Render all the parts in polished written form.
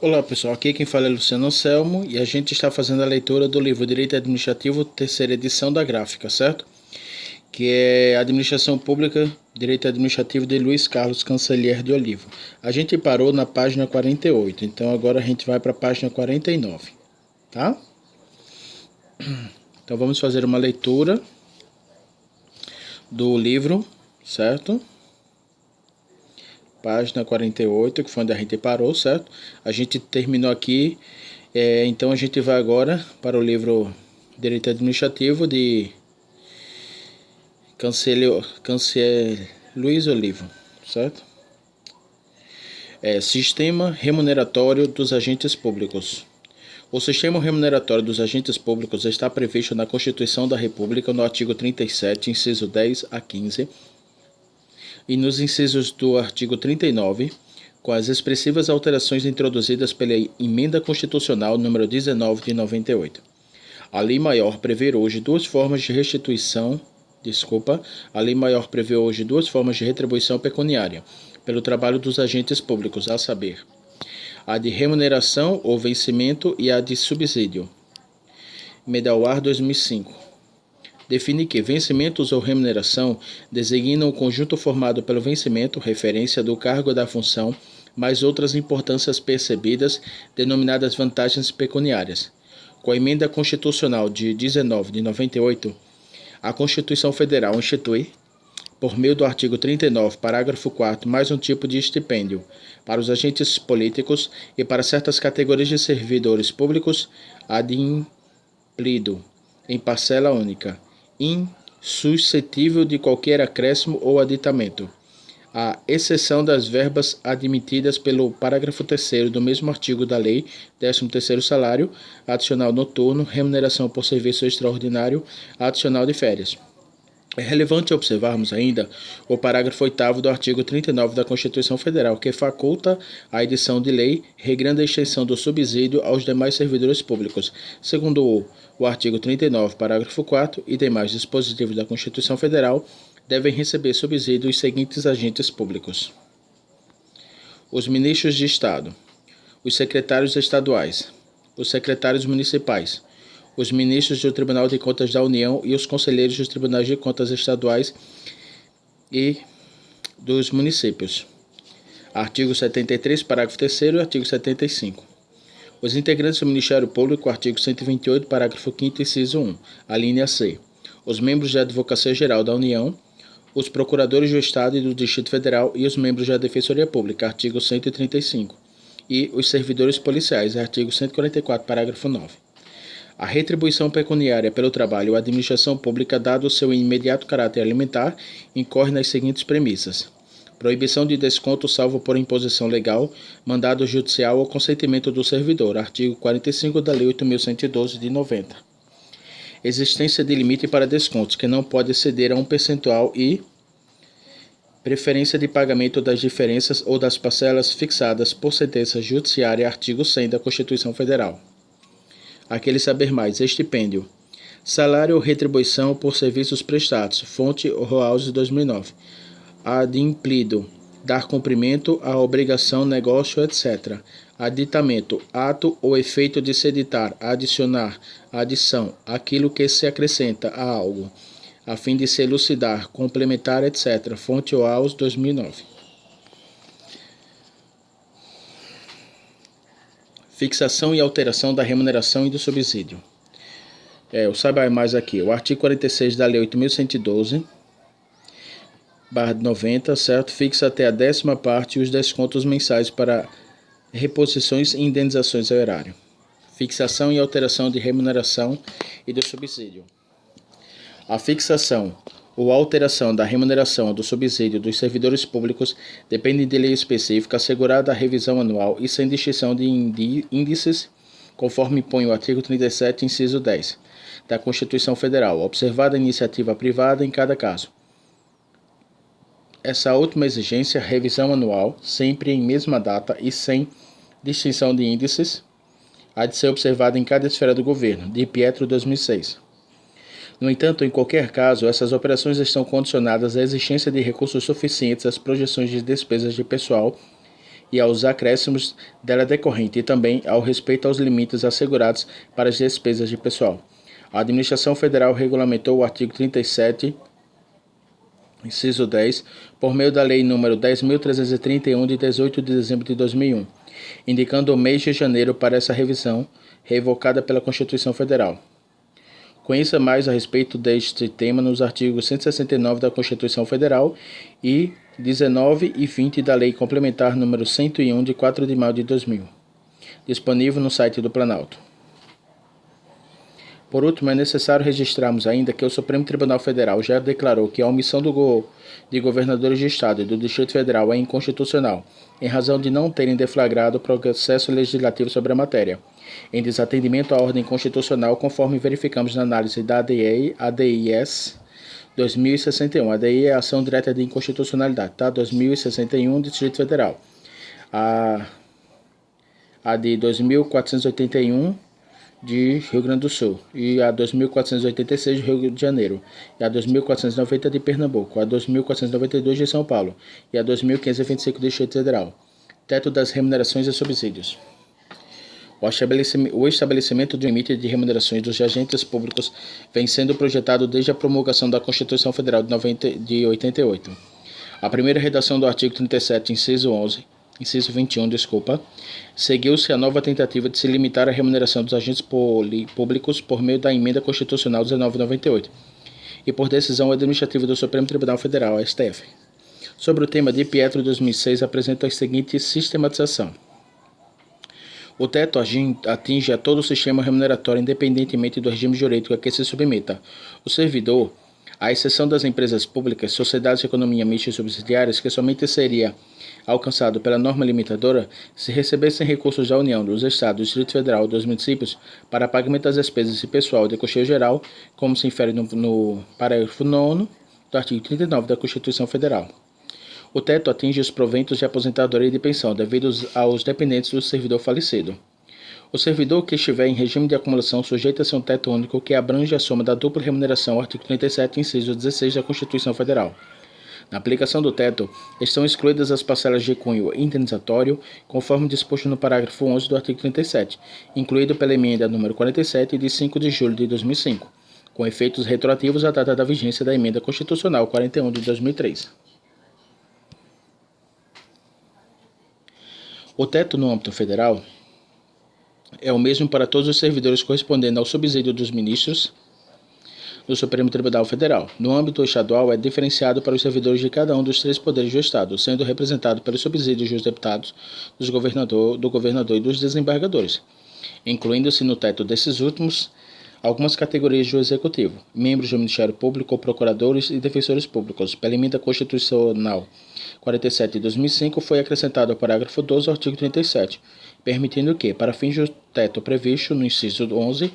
Olá pessoal, aqui quem fala é Luciano Anselmo e a gente está fazendo a leitura do livro Direito Administrativo, terceira edição da gráfica, certo? Que é Administração Pública, Direito Administrativo de Luiz Carlos Cancellier de Oliva. A gente parou na página 48, então agora a gente vai para a página 49, tá? Então vamos fazer uma leitura do livro, certo? Página 48, que foi onde a gente parou, certo? A gente terminou aqui, então a gente vai agora para o livro Direito Administrativo de Luiz Oliva, certo? Sistema remuneratório dos agentes públicos. O sistema remuneratório dos agentes públicos está previsto na Constituição da República no artigo 37, inciso 10 a 15, e nos incisos do artigo 39, com as expressivas alterações introduzidas pela Emenda Constitucional número 19 de 98. A Lei Maior prevê hoje duas formas de retribuição pecuniária pelo trabalho dos agentes públicos, a saber, a de remuneração ou vencimento e a de subsídio. Medawar 2005. Define que vencimentos ou remuneração designam o conjunto formado pelo vencimento, referência do cargo ou da função, mais outras importâncias percebidas, denominadas vantagens pecuniárias. Com a Emenda Constitucional de 19 de 98, a Constituição Federal institui, por meio do artigo 39, parágrafo 4º, mais um tipo de estipêndio para os agentes políticos e para certas categorias de servidores públicos, adimplido em parcela única, insuscetível de qualquer acréscimo ou aditamento, à exceção das verbas admitidas pelo parágrafo 3º do mesmo artigo da Lei, 13º salário, adicional noturno, remuneração por serviço extraordinário, adicional de férias. É relevante observarmos ainda o parágrafo 8º do artigo 39 da Constituição Federal, que faculta a edição de lei, regrando a extensão do subsídio aos demais servidores públicos, segundo o artigo 39, parágrafo 4º e demais dispositivos da Constituição Federal, devem receber subsídio os seguintes agentes públicos: os ministros de Estado, os secretários estaduais, os secretários municipais, os ministros do Tribunal de Contas da União e os conselheiros dos Tribunais de Contas estaduais e dos municípios. Artigo 73, parágrafo 3º e artigo 75. Os integrantes do Ministério Público, artigo 128, parágrafo 5º, inciso 1, a linha C. Os membros da Advocacia Geral da União, os procuradores do Estado e do Distrito Federal e os membros da Defensoria Pública, artigo 135. E os servidores policiais, artigo 144, parágrafo 9. A retribuição pecuniária pelo trabalho ou administração pública, dado o seu imediato caráter alimentar, incorre nas seguintes premissas: proibição de desconto salvo por imposição legal, mandado judicial ou consentimento do servidor, artigo 45 da Lei 8.112 de 90. Existência de limite para descontos, que não pode exceder a um percentual, e preferência de pagamento das diferenças ou das parcelas fixadas por sentença judiciária, artigo 100 da Constituição Federal. Aquele saber mais, estipêndio, salário ou retribuição por serviços prestados, fonte Roaus 2009. Adimplido, dar cumprimento à obrigação, negócio, etc. Aditamento, ato ou efeito de se editar, adicionar, adição, aquilo que se acrescenta a algo, a fim de se elucidar, complementar, etc. Fonte Roaus 2009. Fixação e alteração da remuneração e do subsídio. O saiba mais aqui. O artigo 46 da Lei 8.112/90, certo? Fixa até a 10ª parte os descontos mensais para reposições e indenizações ao erário. Fixação e alteração de remuneração e do subsídio. A fixação ou alteração da remuneração ou do subsídio dos servidores públicos depende de lei específica, assegurada a revisão anual e sem distinção de índices, conforme impõe o artigo 37, inciso 10, da Constituição Federal, observada a iniciativa privada em cada caso. Essa última exigência, revisão anual, sempre em mesma data e sem distinção de índices, há de ser observada em cada esfera do governo, de Pietro 2006. No entanto, em qualquer caso, essas operações estão condicionadas à existência de recursos suficientes às projeções de despesas de pessoal e aos acréscimos dela decorrente, e também ao respeito aos limites assegurados para as despesas de pessoal. A Administração Federal regulamentou o artigo 37, inciso 10, por meio da Lei nº 10.331, de 18 de dezembro de 2001, indicando o mês de janeiro para essa revisão, revocada pela Constituição Federal. Conheça mais a respeito deste tema nos artigos 169 da Constituição Federal e 19 e 20 da Lei Complementar nº 101, de 4 de maio de 2000, disponível no site do Planalto. Por último, é necessário registrarmos ainda que o Supremo Tribunal Federal já declarou que a omissão de governadores de Estado e do Distrito Federal é inconstitucional, em razão de não terem deflagrado o processo legislativo sobre a matéria, em desatendimento à ordem constitucional, conforme verificamos na análise da ADIS 2061. A ADI é a Ação Direta de Inconstitucionalidade, tá? 2061, Distrito Federal. A de 2481, de Rio Grande do Sul, e a 2486 de Rio de Janeiro, e a 2490 de Pernambuco, a 2492 de São Paulo, e a 2525 do Distrito Federal. Teto das remunerações e subsídios. O estabelecimento do limite de remunerações dos agentes públicos vem sendo projetado desde a promulgação da Constituição Federal de 88. A primeira redação do artigo 37, inciso 21, seguiu-se a nova tentativa de se limitar a remuneração dos agentes públicos por meio da Emenda Constitucional 1998 e por decisão administrativa do Supremo Tribunal Federal, STF. Sobre o tema, de Pietro 2006 apresenta a seguinte sistematização. O teto atinge a todo o sistema remuneratório, independentemente do regime jurídico a que se submeta. O servidor, à exceção das empresas públicas, sociedades de economia mista e subsidiárias, que somente seria alcançado pela norma limitadora se recebessem recursos da União, dos Estados, do Distrito Federal ou dos municípios para pagamento das despesas e pessoal de custeio geral, como se infere no parágrafo 9º do artigo 39 da Constituição Federal. O teto atinge os proventos de aposentadoria e de pensão devidos aos dependentes do servidor falecido. O servidor que estiver em regime de acumulação sujeita-se a um teto único que abrange a soma da dupla remuneração, artigo 37, inciso 16 da Constituição Federal. Na aplicação do teto, estão excluídas as parcelas de cunho indenizatório, conforme disposto no parágrafo 11 do artigo 37, incluído pela emenda número 47 de 5 de julho de 2005, com efeitos retroativos à data da vigência da emenda constitucional 41 de 2003. O teto no âmbito federal é o mesmo para todos os servidores, correspondendo ao subsídio dos ministros do Supremo Tribunal Federal. No âmbito estadual, é diferenciado para os servidores de cada um dos três poderes do Estado, sendo representado pelos subsídios dos deputados, do governador e dos desembargadores, incluindo-se no teto desses últimos algumas categorias do Executivo, membros do Ministério Público, procuradores e defensores públicos. Pela emenda constitucional 47 de 2005, foi acrescentado ao parágrafo 12 do artigo 37, permitindo que, para fins do teto previsto no inciso 11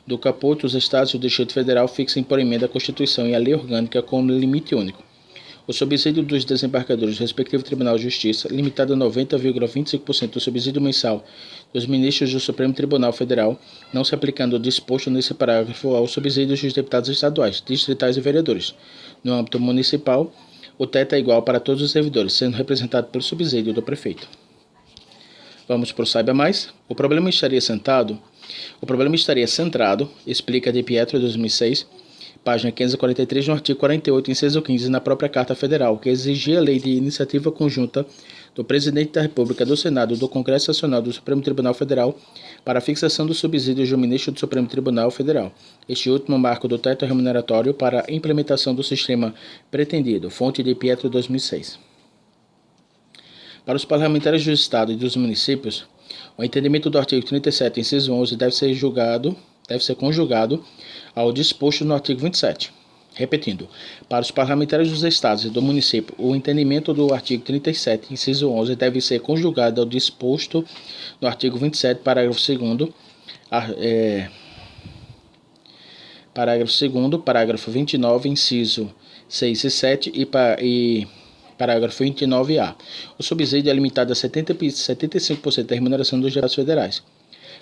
do caput, os Estados e o Distrito Federal fixem por emenda a Constituição e a Lei Orgânica como limite único. O subsídio dos desembargadores do respectivo Tribunal de Justiça, limitado a 90,25% do subsídio mensal dos ministros do Supremo Tribunal Federal, não se aplicando o disposto nesse parágrafo aos subsídios dos deputados estaduais, distritais e vereadores. No âmbito municipal, o teto é igual para todos os servidores, sendo representado pelo subsídio do prefeito. Vamos para o Saiba Mais. O problema estaria centrado, explica de Pietro 2006, página 543, no artigo 48, inciso 15, na própria Carta Federal, que exigia a lei de iniciativa conjunta do Presidente da República, do Senado e do Congresso Nacional do Supremo Tribunal Federal para a fixação dos subsídios do Ministro do Supremo Tribunal Federal. Este último marco do teto remuneratório para a implementação do sistema pretendido, fonte de Pietro 2006. Para os parlamentares do Estado e dos municípios, o entendimento do artigo 37, inciso 11, deve ser conjugado ao disposto no artigo 27. Repetindo, para os parlamentares dos estados e do município, o entendimento do artigo 37, inciso 11, deve ser conjugado ao disposto no artigo 27, parágrafo 2º, parágrafo 29, inciso 6 e 7 e parágrafo 29A. O subsídio é limitado a 75% da remuneração dos deputados federais.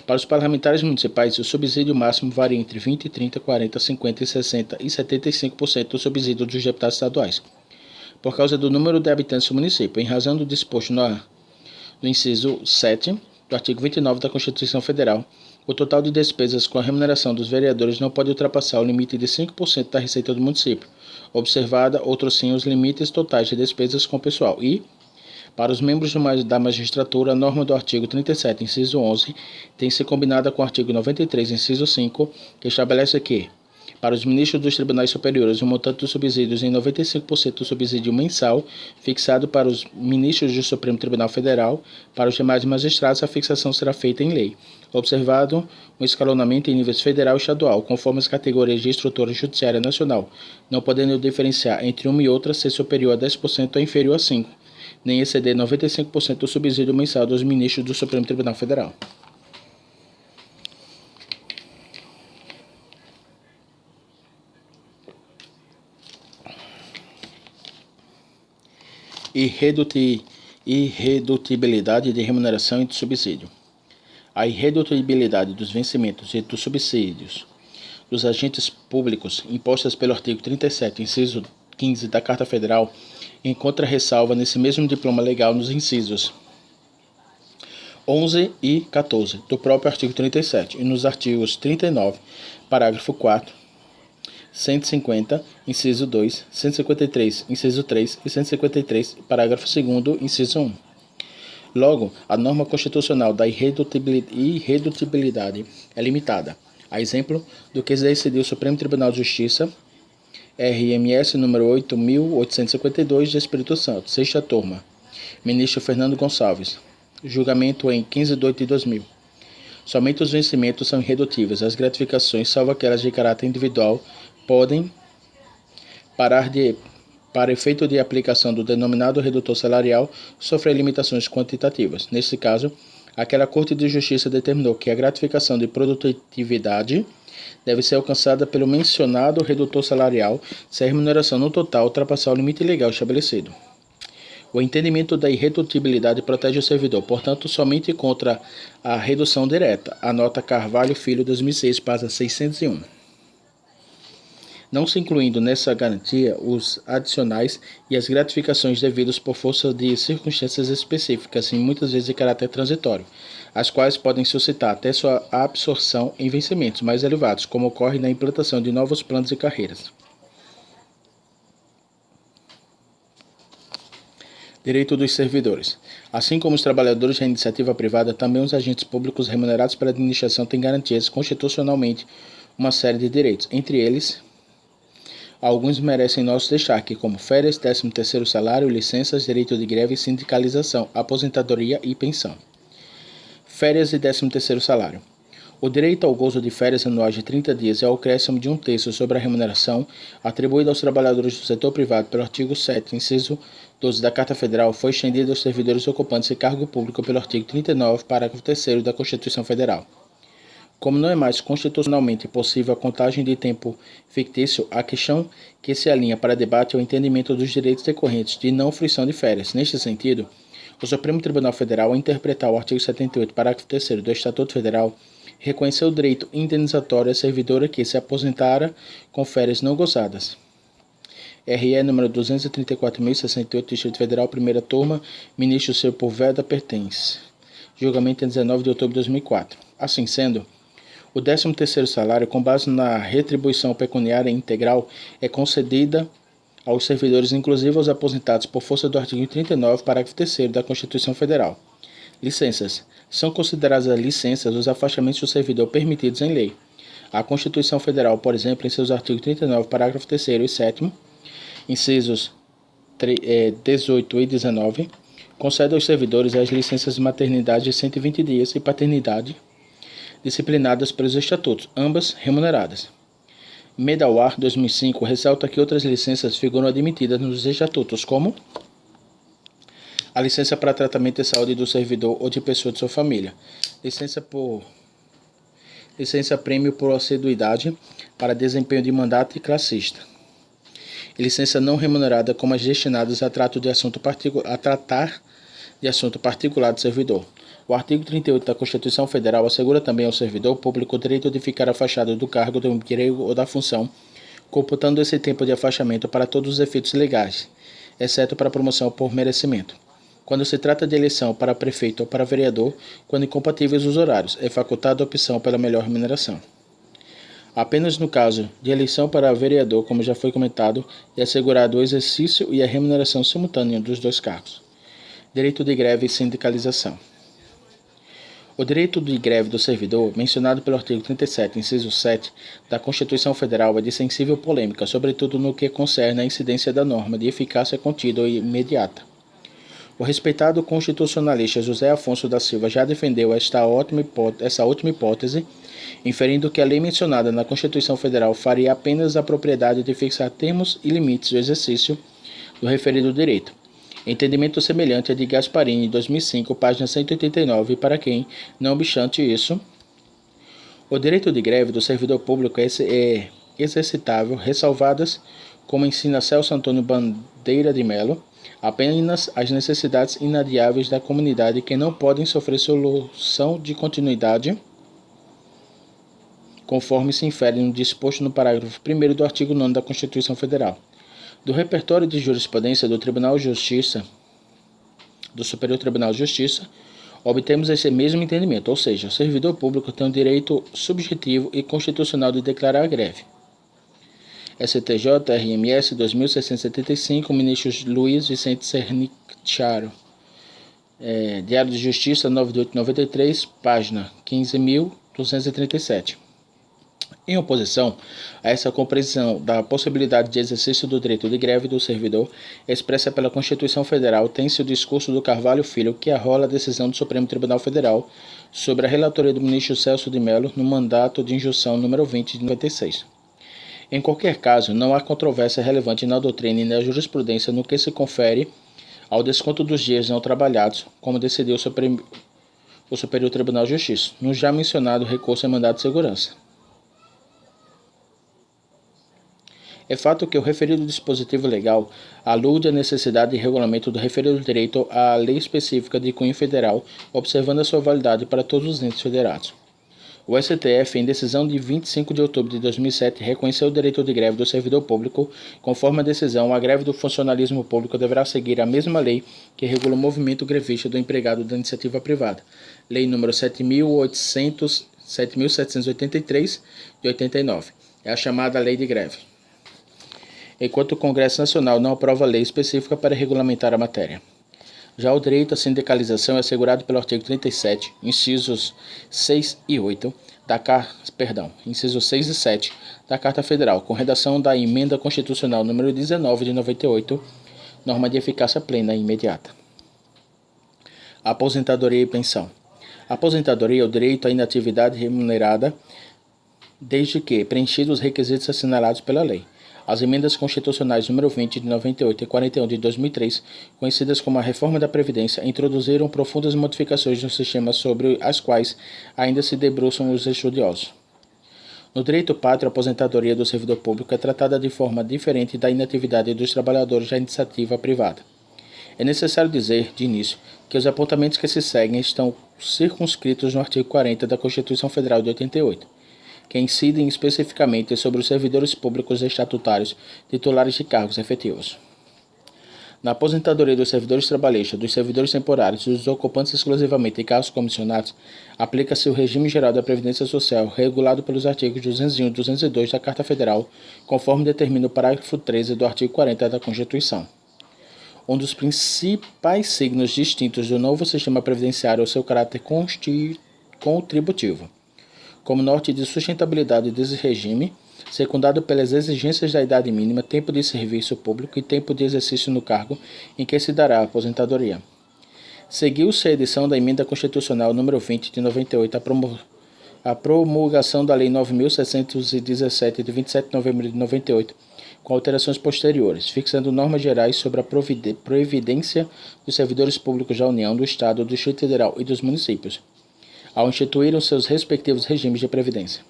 Para os parlamentares municipais, o subsídio máximo varia entre 20, 30, 40, 50, 60 e 75% do subsídio dos deputados estaduais, por causa do número de habitantes do município, em razão do disposto no inciso 7 do artigo 29 da Constituição Federal, o total de despesas com a remuneração dos vereadores não pode ultrapassar o limite de 5% da receita do município, observada, outros sim, os limites totais de despesas com o pessoal. E, para os membros da magistratura, a norma do artigo 37, inciso 11, tem se combinada com o artigo 93, inciso 5, que estabelece que, para os ministros dos tribunais superiores, o montante dos subsídios em 95% do subsídio mensal, fixado para os ministros do Supremo Tribunal Federal. Para os demais magistrados, a fixação será feita em lei, observado um escalonamento em níveis federal e estadual, conforme as categorias de estrutura judiciária nacional, não podendo diferenciar entre uma e outra ser superior a 10% ou inferior a 5%, nem exceder 95% do subsídio mensal dos ministros do Supremo Tribunal Federal. Irredutibilidade de remuneração e de subsídio. A irredutibilidade dos vencimentos e dos subsídios dos agentes públicos impostas pelo artigo 37, inciso 15 da Carta Federal, encontra ressalva nesse mesmo diploma legal nos incisos 11 e 14 do próprio artigo 37 e nos artigos 39, parágrafo 4, 150, inciso 2, 153, inciso 3 e 153, parágrafo 2º, inciso 1. Logo, a norma constitucional da irredutibilidade é limitada, a exemplo do que decidiu o Supremo Tribunal de Justiça, RMS número 8.852 de Espírito Santo, sexta turma, ministro Fernando Gonçalves, julgamento em 15 de 8 de 2000. Somente os vencimentos são irredutíveis, as gratificações, salvo aquelas de caráter individual, podem para efeito de aplicação do denominado redutor salarial, sofrer limitações quantitativas. Nesse caso, aquela Corte de Justiça determinou que a gratificação de produtividade deve ser alcançada pelo mencionado redutor salarial se a remuneração no total ultrapassar o limite legal estabelecido. O entendimento da irredutibilidade protege o servidor, portanto, somente contra a redução direta. Anota Carvalho Filho, 2006, página 601. Não se incluindo nessa garantia os adicionais e as gratificações devidas por força de circunstâncias específicas e muitas vezes de caráter transitório, as quais podem suscitar até sua absorção em vencimentos mais elevados, como ocorre na implantação de novos planos e carreiras. Direito dos servidores. Assim como os trabalhadores da iniciativa privada, também os agentes públicos remunerados pela administração têm garantias constitucionalmente uma série de direitos. Entre eles, alguns merecem nosso destaque, como férias, 13º salário, licenças, direito de greve, sindicalização, aposentadoria e pensão. Férias e 13º salário. O direito ao gozo de férias anuais de 30 dias é o acréscimo de 1/3 sobre a remuneração atribuída aos trabalhadores do setor privado pelo artigo 7, inciso 12 da Carta Federal, foi estendido aos servidores ocupantes de cargo público pelo artigo 39, parágrafo 3º da Constituição Federal. Como não é mais constitucionalmente possível a contagem de tempo fictício, a questão que se alinha para debate é o entendimento dos direitos decorrentes de não fruição de férias. Neste sentido, o Supremo Tribunal Federal, ao interpretar o artigo 78, parágrafo 3º do Estatuto Federal, reconheceu o direito indenizatório à servidora que se aposentara com férias não gozadas. RE número 234.068, Distrito Federal, primeira turma, ministro Sepúlveda pertence. Julgamento em 19 de outubro de 2004. Assim sendo, o 13º salário, com base na retribuição pecuniária integral, é concedida aos servidores, inclusive aos aposentados, por força do artigo 39, parágrafo 3º da Constituição Federal. Licenças. São consideradas licenças os afastamentos do servidor permitidos em lei. A Constituição Federal, por exemplo, em seus artigos 39, parágrafo 3º e 7º, incisos 18 e 19, concede aos servidores as licenças de maternidade de 120 dias e paternidade disciplinadas pelos estatutos, ambas remuneradas. Medawar 2005 ressalta que outras licenças figuram admitidas nos estatutos, como a licença para tratamento de saúde do servidor ou de pessoa de sua família, licença prêmio por assiduidade para desempenho de mandato e classista, e licença não remunerada como as destinadas a tratar de assunto particular do servidor. O artigo 38 da Constituição Federal assegura também ao servidor público o direito de ficar afastado do cargo, do emprego ou da função, computando esse tempo de afastamento para todos os efeitos legais, exceto para promoção por merecimento. quando se trata de eleição para prefeito ou para vereador, quando incompatíveis os horários, é facultada a opção pela melhor remuneração. Apenas no caso de eleição para vereador, como já foi comentado, é assegurado o exercício e a remuneração simultânea dos dois cargos. Direito de greve e sindicalização. O direito de greve do servidor, mencionado pelo artigo 37, inciso 7 da Constituição Federal, é de sensível polêmica, sobretudo no que concerne à incidência da norma de eficácia contínua e imediata. O respeitado constitucionalista José Afonso da Silva já defendeu essa última hipótese, inferindo que a lei mencionada na Constituição Federal faria apenas a propriedade de fixar termos e limites do exercício do referido direito. Entendimento semelhante a de Gasparini, 2005, página 189, para quem, não obstante isso, o direito de greve do servidor público é exercitável, ressalvadas, como ensina Celso Antônio Bandeira de Mello, apenas as necessidades inadiáveis da comunidade que não podem sofrer solução de continuidade, conforme se infere no disposto no parágrafo 1º do artigo 9º da Constituição Federal. Do repertório de jurisprudência do Tribunal de Justiça, do Superior Tribunal de Justiça, obtemos esse mesmo entendimento, ou seja, o servidor público tem o direito subjetivo e constitucional de declarar a greve. STJ, RMS 2675, ministro Luiz Vicente Sernicharo. Diário de Justiça 9893, página 15.237. Em oposição a essa compreensão da possibilidade de exercício do direito de greve do servidor, expressa pela Constituição Federal, tem-se o discurso do Carvalho Filho, que arrola a decisão do Supremo Tribunal Federal sobre a relatoria do ministro Celso de Mello no mandato de injunção número 20 de 96. Em qualquer caso, não há controvérsia relevante na doutrina e na jurisprudência no que se confere ao desconto dos dias não trabalhados, como decidiu o Superior Tribunal de Justiça, no já mencionado recurso em mandado de segurança. É fato que o referido dispositivo legal alude à necessidade de regulamento do referido direito à lei específica de cunho federal, observando a sua validade para todos os entes federados. O STF, em decisão de 25 de outubro de 2007, reconheceu o direito de greve do servidor público. Conforme a decisão, a greve do funcionalismo público deverá seguir a mesma lei que regula o movimento grevista do empregado da iniciativa privada, Lei nº 7.783, de 89. É a chamada Lei de Greve. Enquanto o Congresso Nacional não aprova lei específica para regulamentar a matéria. Já o direito à sindicalização é assegurado pelo artigo 37, incisos 6 e 8, incisos 6 e 7 da Carta Federal, com redação da Emenda Constitucional número 19 de 98, norma de eficácia plena e imediata. Aposentadoria e pensão. A aposentadoria é o direito à inatividade remunerada desde que preenchidos os requisitos assinalados pela lei. As emendas constitucionais número 20 de 98 e 41 de 2003, conhecidas como a Reforma da Previdência, introduziram profundas modificações no sistema sobre as quais ainda se debruçam os estudiosos. No direito pátrio, a aposentadoria do servidor público é tratada de forma diferente da inatividade dos trabalhadores da iniciativa privada. É necessário dizer, de início, que os apontamentos que se seguem estão circunscritos no artigo 40 da Constituição Federal de 88. Que incidem especificamente sobre os servidores públicos estatutários titulares de cargos efetivos. Na aposentadoria dos servidores trabalhistas, dos servidores temporários e dos ocupantes exclusivamente de cargos comissionados, aplica-se o regime geral da Previdência Social, regulado pelos artigos 201 e 202 da Carta Federal, conforme determina o parágrafo 13 do artigo 40 da Constituição. Um dos principais signos distintos do novo sistema previdenciário é o seu caráter contributivo. Como norte de sustentabilidade desse regime, secundado pelas exigências da idade mínima, tempo de serviço público e tempo de exercício no cargo em que se dará a aposentadoria. Seguiu-se a edição da Emenda Constitucional número 20 de 98, a promulgação da Lei 9.617 de 27 de novembro de 98, com alterações posteriores, fixando normas gerais sobre a previdência dos servidores públicos da União, do Estado, do Distrito Federal e dos municípios, ao instituírem seus respectivos regimes de previdência.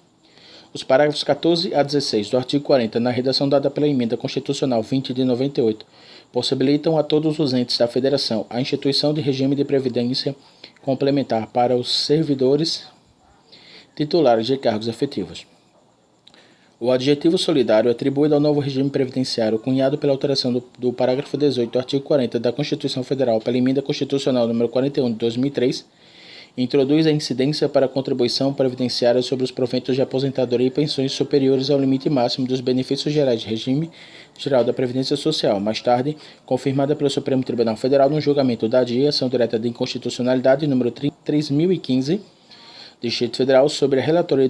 Os parágrafos 14 a 16 do artigo 40, na redação dada pela Emenda Constitucional 20 de 98, possibilitam a todos os entes da Federação a instituição de regime de previdência complementar para os servidores titulares de cargos efetivos. O adjetivo solidário atribuído ao novo regime previdenciário, cunhado pela alteração do parágrafo 18 do artigo 40 da Constituição Federal pela emenda constitucional número 41 de 2003, introduz a incidência para a contribuição previdenciária sobre os proventos de aposentadoria e pensões superiores ao limite máximo dos benefícios gerais de regime geral da Previdência Social, mais tarde confirmada pelo Supremo Tribunal Federal no julgamento da DIA, ação direta de inconstitucionalidade número 3015, Distrito Federal, sobre a relatoria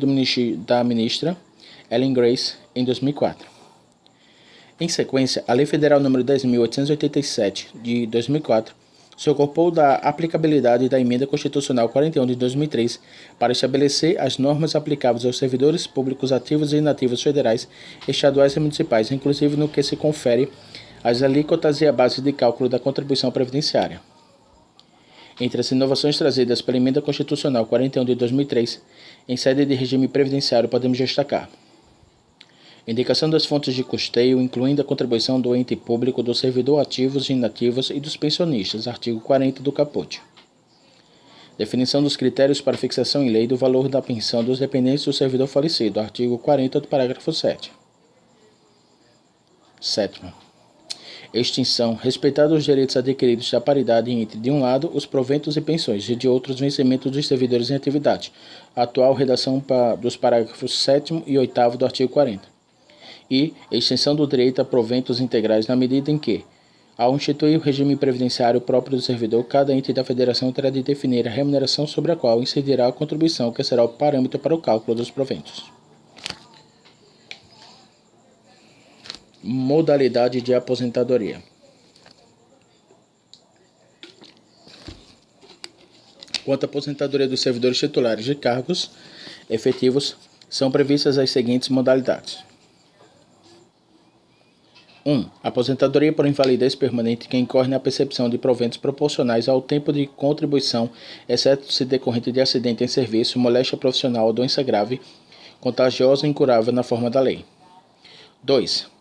da ministra Ellen Grace, em 2004. Em sequência, a Lei Federal nº 10.887, de 2004, se ocupou da aplicabilidade da Emenda Constitucional 41 de 2003 para estabelecer as normas aplicáveis aos servidores públicos ativos e inativos federais, estaduais e municipais, inclusive no que se confere as alíquotas e a base de cálculo da contribuição previdenciária. Entre as inovações trazidas pela Emenda Constitucional 41 de 2003, em sede de regime previdenciário, podemos destacar: indicação das fontes de custeio, incluindo a contribuição do ente público, do servidor ativos e inativos e dos pensionistas, artigo 40 do caput. Definição dos critérios para fixação em lei do valor da pensão dos dependentes do servidor falecido, artigo 40 do parágrafo 7. Sétimo. Extinção, respeitado os direitos adquiridos da paridade entre, de um lado, os proventos e pensões e de outros, vencimentos dos servidores em atividade. Atual redação dos parágrafos 7º e 8º do artigo 40. E extensão do direito a proventos integrais na medida em que, ao instituir o regime previdenciário próprio do servidor, cada ente da federação terá de definir a remuneração sobre a qual incidirá a contribuição, que será o parâmetro para o cálculo dos proventos. Modalidade de aposentadoria. Quanto à aposentadoria dos servidores titulares de cargos efetivos, são previstas as seguintes modalidades. 1. Aposentadoria por invalidez permanente que incorre na percepção de proventos proporcionais ao tempo de contribuição, exceto se decorrente de acidente em serviço, moléstia profissional ou doença grave, contagiosa e incurável na forma da lei. 2.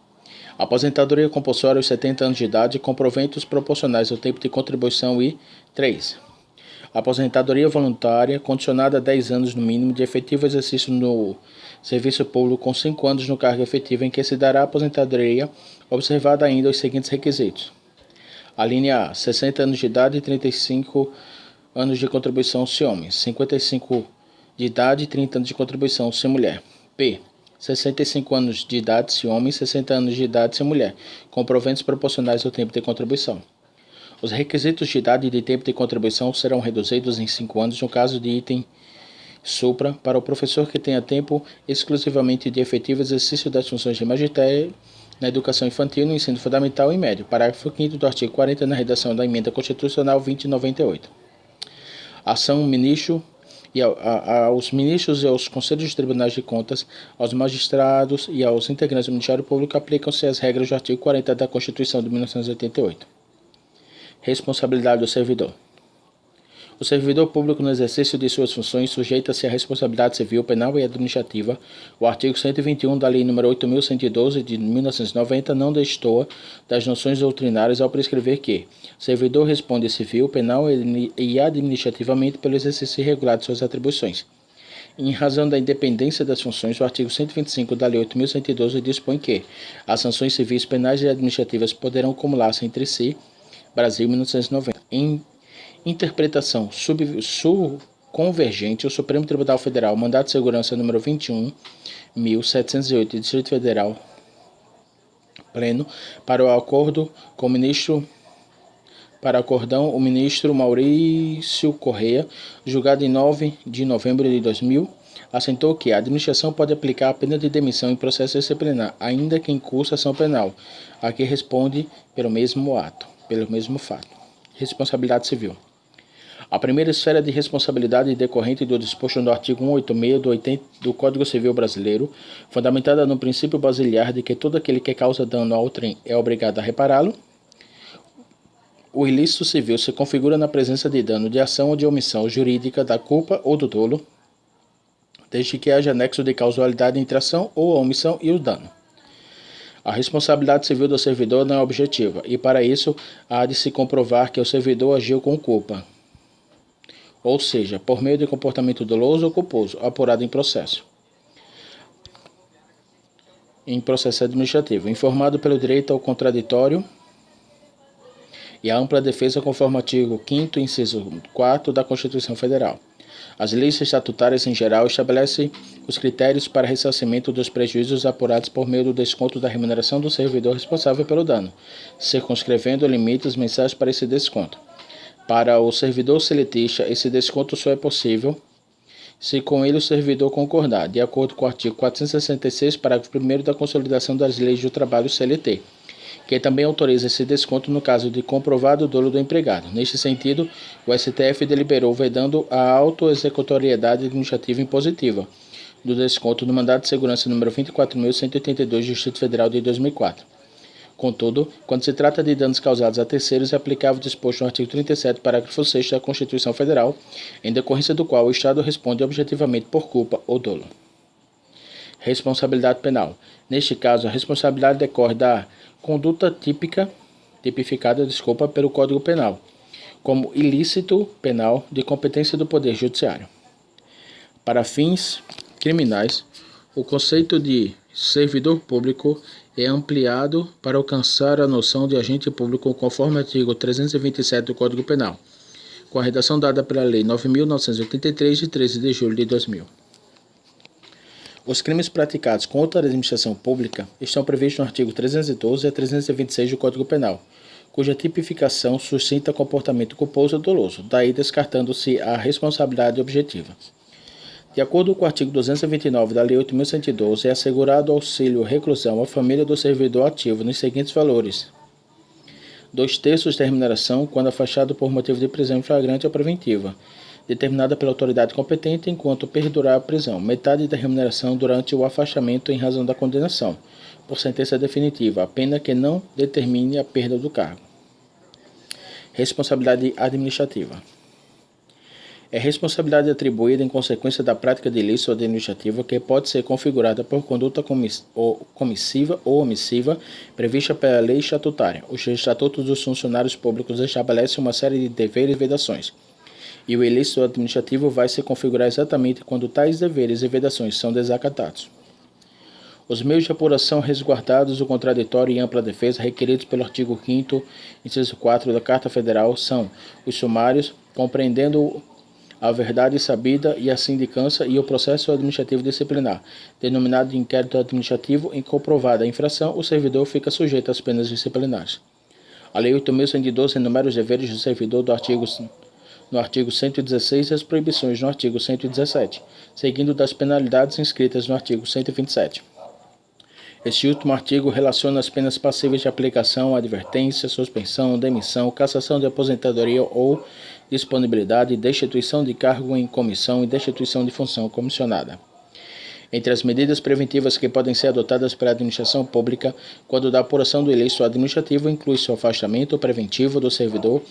Aposentadoria compulsória aos 70 anos de idade com proventos proporcionais ao tempo de contribuição e 3. Aposentadoria voluntária condicionada a 10 anos no mínimo de efetivo exercício no serviço público com 5 anos no cargo efetivo em que se dará a aposentadoria, observada ainda os seguintes requisitos. A linha A, 60 anos de idade e 35 anos de contribuição se homem, 55 de idade e 30 anos de contribuição se mulher. B, 65 anos de idade se homem, 60 anos de idade se mulher, com proventos proporcionais ao tempo de contribuição. Os requisitos de idade e de tempo de contribuição serão reduzidos em 5 anos no caso de item supra para o professor que tenha tempo exclusivamente de efetivo exercício das funções de magistério na educação infantil, no ensino fundamental e médio. Parágrafo 5º do artigo 40 na redação da Emenda Constitucional 2098. Ação ministro e aos ministros e aos conselhos de tribunais de contas, aos magistrados e aos integrantes do Ministério Público aplicam-se as regras do artigo 40 da Constituição de 1988. Responsabilidade do servidor. O servidor público no exercício de suas funções sujeita-se à responsabilidade civil, penal e administrativa. O artigo 121 da Lei nº 8.112 de 1990 não destoa das noções doutrinárias ao prescrever que o servidor responde civil, penal e administrativamente pelo exercício irregular de suas atribuições. Em razão da independência das funções, o artigo 125 da Lei 8.112 dispõe que as sanções civis, penais e administrativas poderão acumular-se entre si. Brasil, 1990. Em interpretação convergente, o Supremo Tribunal Federal, Mandato de Segurança número 21.708, Distrito Federal, Pleno, para o acordo com o ministro, para acordão, o ministro Maurício Correia, julgado em 9 de novembro de 2000, assentou que a administração pode aplicar a pena de demissão em processo disciplinar, ainda que em curso ação penal, a que responde pelo mesmo fato. Responsabilidade civil. A primeira esfera de responsabilidade decorrente do disposto no artigo 186 do Código Civil Brasileiro, fundamentada no princípio basilar de que todo aquele que causa dano a outrem é obrigado a repará-lo. O ilícito civil se configura na presença de dano de ação ou de omissão jurídica, da culpa ou do dolo, desde que haja nexo de causalidade entre a ação ou a omissão e o dano. A responsabilidade civil do servidor não é objetiva, e para isso há de se comprovar que o servidor agiu com culpa, ou seja, por meio de comportamento doloso ou culposo, apurado em processo. em processo administrativo, informado pelo direito ao contraditório e a ampla defesa conforme o artigo 5º, inciso 4 da Constituição Federal. As leis estatutárias em geral estabelecem os critérios para ressarcimento dos prejuízos apurados por meio do desconto da remuneração do servidor responsável pelo dano, circunscrevendo limites mensais para esse desconto. Para o servidor seletista, esse desconto só é possível se com ele o servidor concordar, de acordo com o artigo 466, parágrafo 1º da Consolidação das Leis do Trabalho CLT, que também autoriza esse desconto no caso de comprovado dolo do empregado. Neste sentido, o STF deliberou vedando a autoexecutoriedade administrativa impositiva do desconto no Mandado de Segurança número 24.182 do Distrito Federal de 2004. Contudo, quando se trata de danos causados a terceiros, é aplicável o disposto no artigo 37, parágrafo 6º da Constituição Federal, em decorrência do qual o Estado responde objetivamente por culpa ou dolo. Responsabilidade penal. Neste caso, a responsabilidade decorre da conduta tipificada pelo Código Penal, como ilícito penal de competência do Poder Judiciário. Para fins criminais, o conceito de servidor público é ampliado para alcançar a noção de agente público conforme o artigo 327 do Código Penal, com a redação dada pela Lei 9.983, de 13 de julho de 2000. Os crimes praticados contra a administração pública estão previstos no artigo 312 a 326 do Código Penal, cuja tipificação suscita comportamento culposo ou doloso, daí descartando-se a responsabilidade objetiva. De acordo com o artigo 229 da Lei 8.112, é assegurado auxílio reclusão à família do servidor ativo nos seguintes valores: 2/3 da remuneração quando afastado por motivo de prisão em flagrante ou preventiva, determinada pela autoridade competente enquanto perdurar a prisão, metade da remuneração durante o afastamento em razão da condenação, por sentença definitiva, a pena que não determine a perda do cargo. Responsabilidade administrativa. É responsabilidade atribuída em consequência da prática de ilícito administrativo que pode ser configurada por conduta comissiva ou omissiva prevista pela lei estatutária. Os estatutos dos funcionários públicos estabelecem uma série de deveres e vedações, e o ilícito administrativo vai se configurar exatamente quando tais deveres e vedações são desacatados. Os meios de apuração resguardados do contraditório e ampla defesa requeridos pelo artigo 5º, inciso 4 da Carta Federal são os sumários, compreendendo a verdade sabida e a sindicância e o processo administrativo disciplinar, denominado de inquérito administrativo. Em comprovada a infração, o servidor fica sujeito às penas disciplinares. A Lei 8.112 enumera os deveres do servidor no artigo 116 e as proibições no artigo 117, seguindo das penalidades inscritas no artigo 127. Este último artigo relaciona as penas passíveis de aplicação à advertência, suspensão, demissão, cassação de aposentadoria ou disponibilidade, destituição de cargo em comissão e destituição de função comissionada. Entre as medidas preventivas que podem ser adotadas pela administração pública quando da apuração do ilícito administrativo, inclui-se o afastamento preventivo do servidor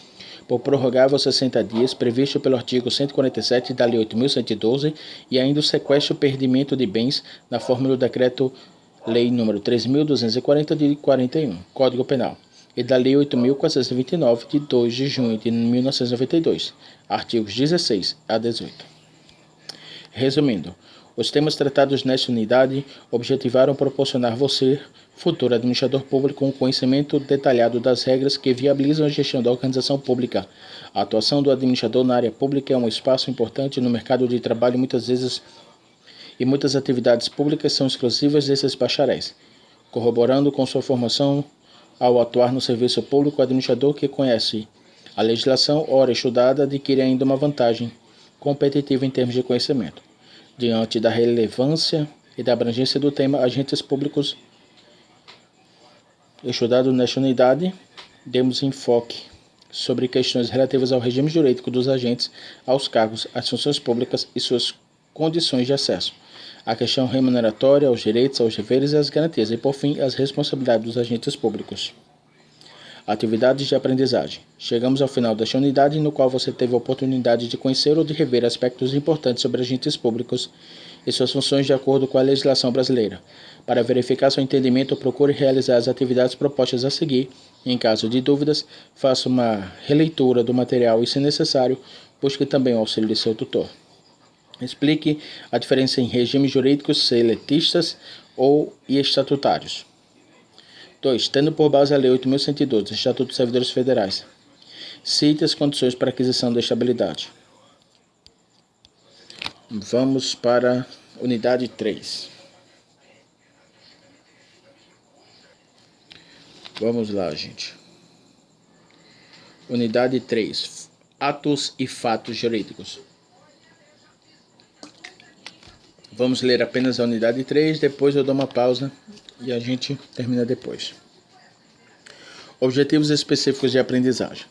por prorrogável 60 dias, previsto pelo artigo 147 da Lei 8.112, e ainda o sequestro e perdimento de bens na forma do Decreto-Lei nº 3.240 de 41, Código Penal, e da Lei 8.429 de 2 de junho de 1992, artigos 16 a 18. Resumindo, os temas tratados nesta unidade objetivaram proporcionar você, futuro administrador público, um conhecimento detalhado das regras que viabilizam a gestão da organização pública. A atuação do administrador na área pública é um espaço importante no mercado de trabalho e muitas atividades públicas são exclusivas desses bacharéis. Corroborando com sua formação ao atuar no serviço público, o administrador que conhece a legislação, ora estudada, adquire ainda uma vantagem competitiva em termos de conhecimento. Diante da relevância e da abrangência do tema, agentes públicos estudado nesta unidade, demos enfoque sobre questões relativas ao regime jurídico dos agentes, aos cargos, às funções públicas e suas condições de acesso, a questão remuneratória, aos direitos, aos deveres e às garantias, e por fim, as responsabilidades dos agentes públicos. Atividades de aprendizagem. Chegamos ao final desta unidade, no qual você teve a oportunidade de conhecer ou de rever aspectos importantes sobre agentes públicos e suas funções de acordo com a legislação brasileira. Para verificar seu entendimento, procure realizar as atividades propostas a seguir. Em caso de dúvidas, faça uma releitura do material e, se necessário, busque também o auxílio de seu tutor. Explique a diferença em regimes jurídicos seletistas, e estatutários. 2. Tendo por base a Lei 8.112, Estatuto dos Servidores Federais. Cite as condições para aquisição da estabilidade. Vamos para unidade 3. Vamos lá, gente. Unidade 3. Atos e fatos jurídicos. Vamos ler apenas a unidade 3, depois eu dou uma pausa e a gente termina depois. Objetivos específicos de aprendizagem.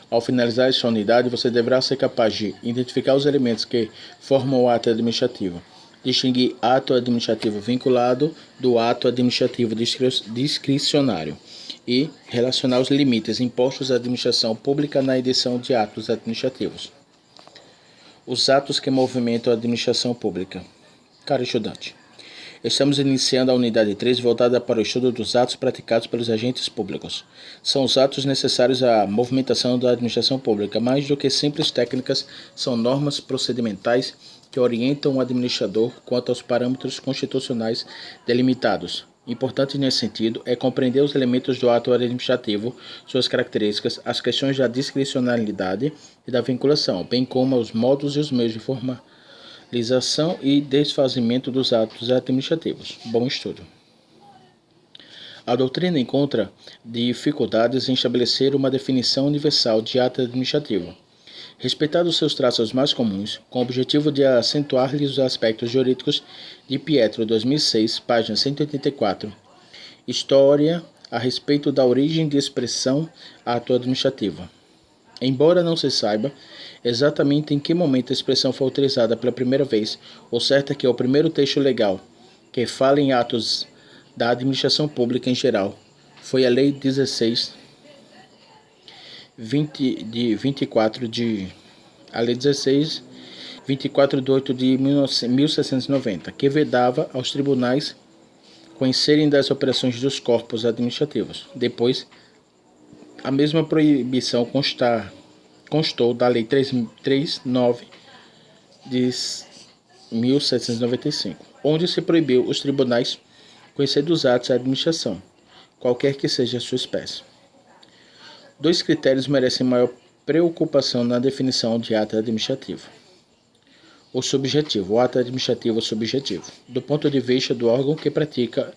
Ao finalizar esta unidade, você deverá ser capaz de identificar os elementos que formam o ato administrativo, distinguir ato administrativo vinculado do ato administrativo discricionário e relacionar os limites impostos à administração pública na edição de atos administrativos. Os atos que movimentam a administração pública. Caro estudante, estamos iniciando a unidade 3 voltada para o estudo dos atos praticados pelos agentes públicos. São os atos necessários à movimentação da administração pública. Mais do que simples técnicas, são normas procedimentais que orientam o administrador quanto aos parâmetros constitucionais delimitados. Importante nesse sentido é compreender os elementos do ato administrativo, suas características, as questões da discricionalidade e da vinculação, bem como os modos e os meios de formalização e desfazimento dos atos administrativos. Bom estudo. A doutrina encontra dificuldades em estabelecer uma definição universal de ato administrativo, respeitando seus traços mais comuns, com o objetivo de acentuar-lhes os aspectos jurídicos de Pietro, 2006, página 184. História a respeito da origem de expressão ato administrativo. Embora não se saiba exatamente em que momento a expressão foi utilizada pela primeira vez, o certo é que o primeiro texto legal que fala em atos da administração pública em geral foi a Lei 16 24 de 8 de 1790, que vedava aos tribunais conhecerem das operações dos corpos administrativos. Depois, a mesma proibição constou da Lei 339 de 1795, onde se proibiu os tribunais conhecer dos atos da administração, qualquer que seja a sua espécie. 2 critérios merecem maior preocupação na definição de ato administrativo. O subjetivo, o ato administrativo subjetivo, do ponto de vista do órgão que pratica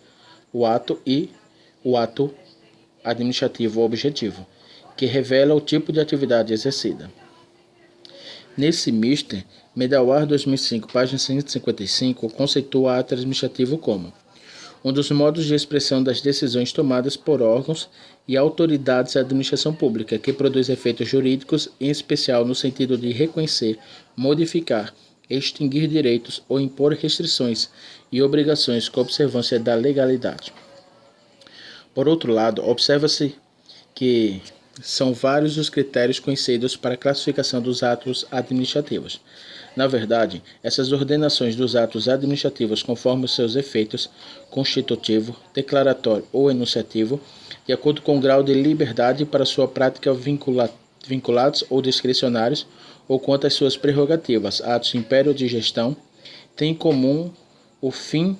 o ato, e o ato administrativo objetivo, que revela o tipo de atividade exercida. Nesse mister, Medawar 2005, página 155, conceitua ato administrativo como um dos modos de expressão das decisões tomadas por órgãos e autoridades da administração pública, que produz efeitos jurídicos, em especial no sentido de reconhecer, modificar, extinguir direitos ou impor restrições e obrigações com observância da legalidade. Por outro lado, observa-se que são vários os critérios conhecidos para a classificação dos atos administrativos. Na verdade, essas ordenações dos atos administrativos conforme os seus efeitos constitutivo, declaratório ou enunciativo, de acordo com o grau de liberdade para sua prática vinculados ou discricionários, ou quanto às suas prerrogativas, atos império de gestão, têm em comum o fim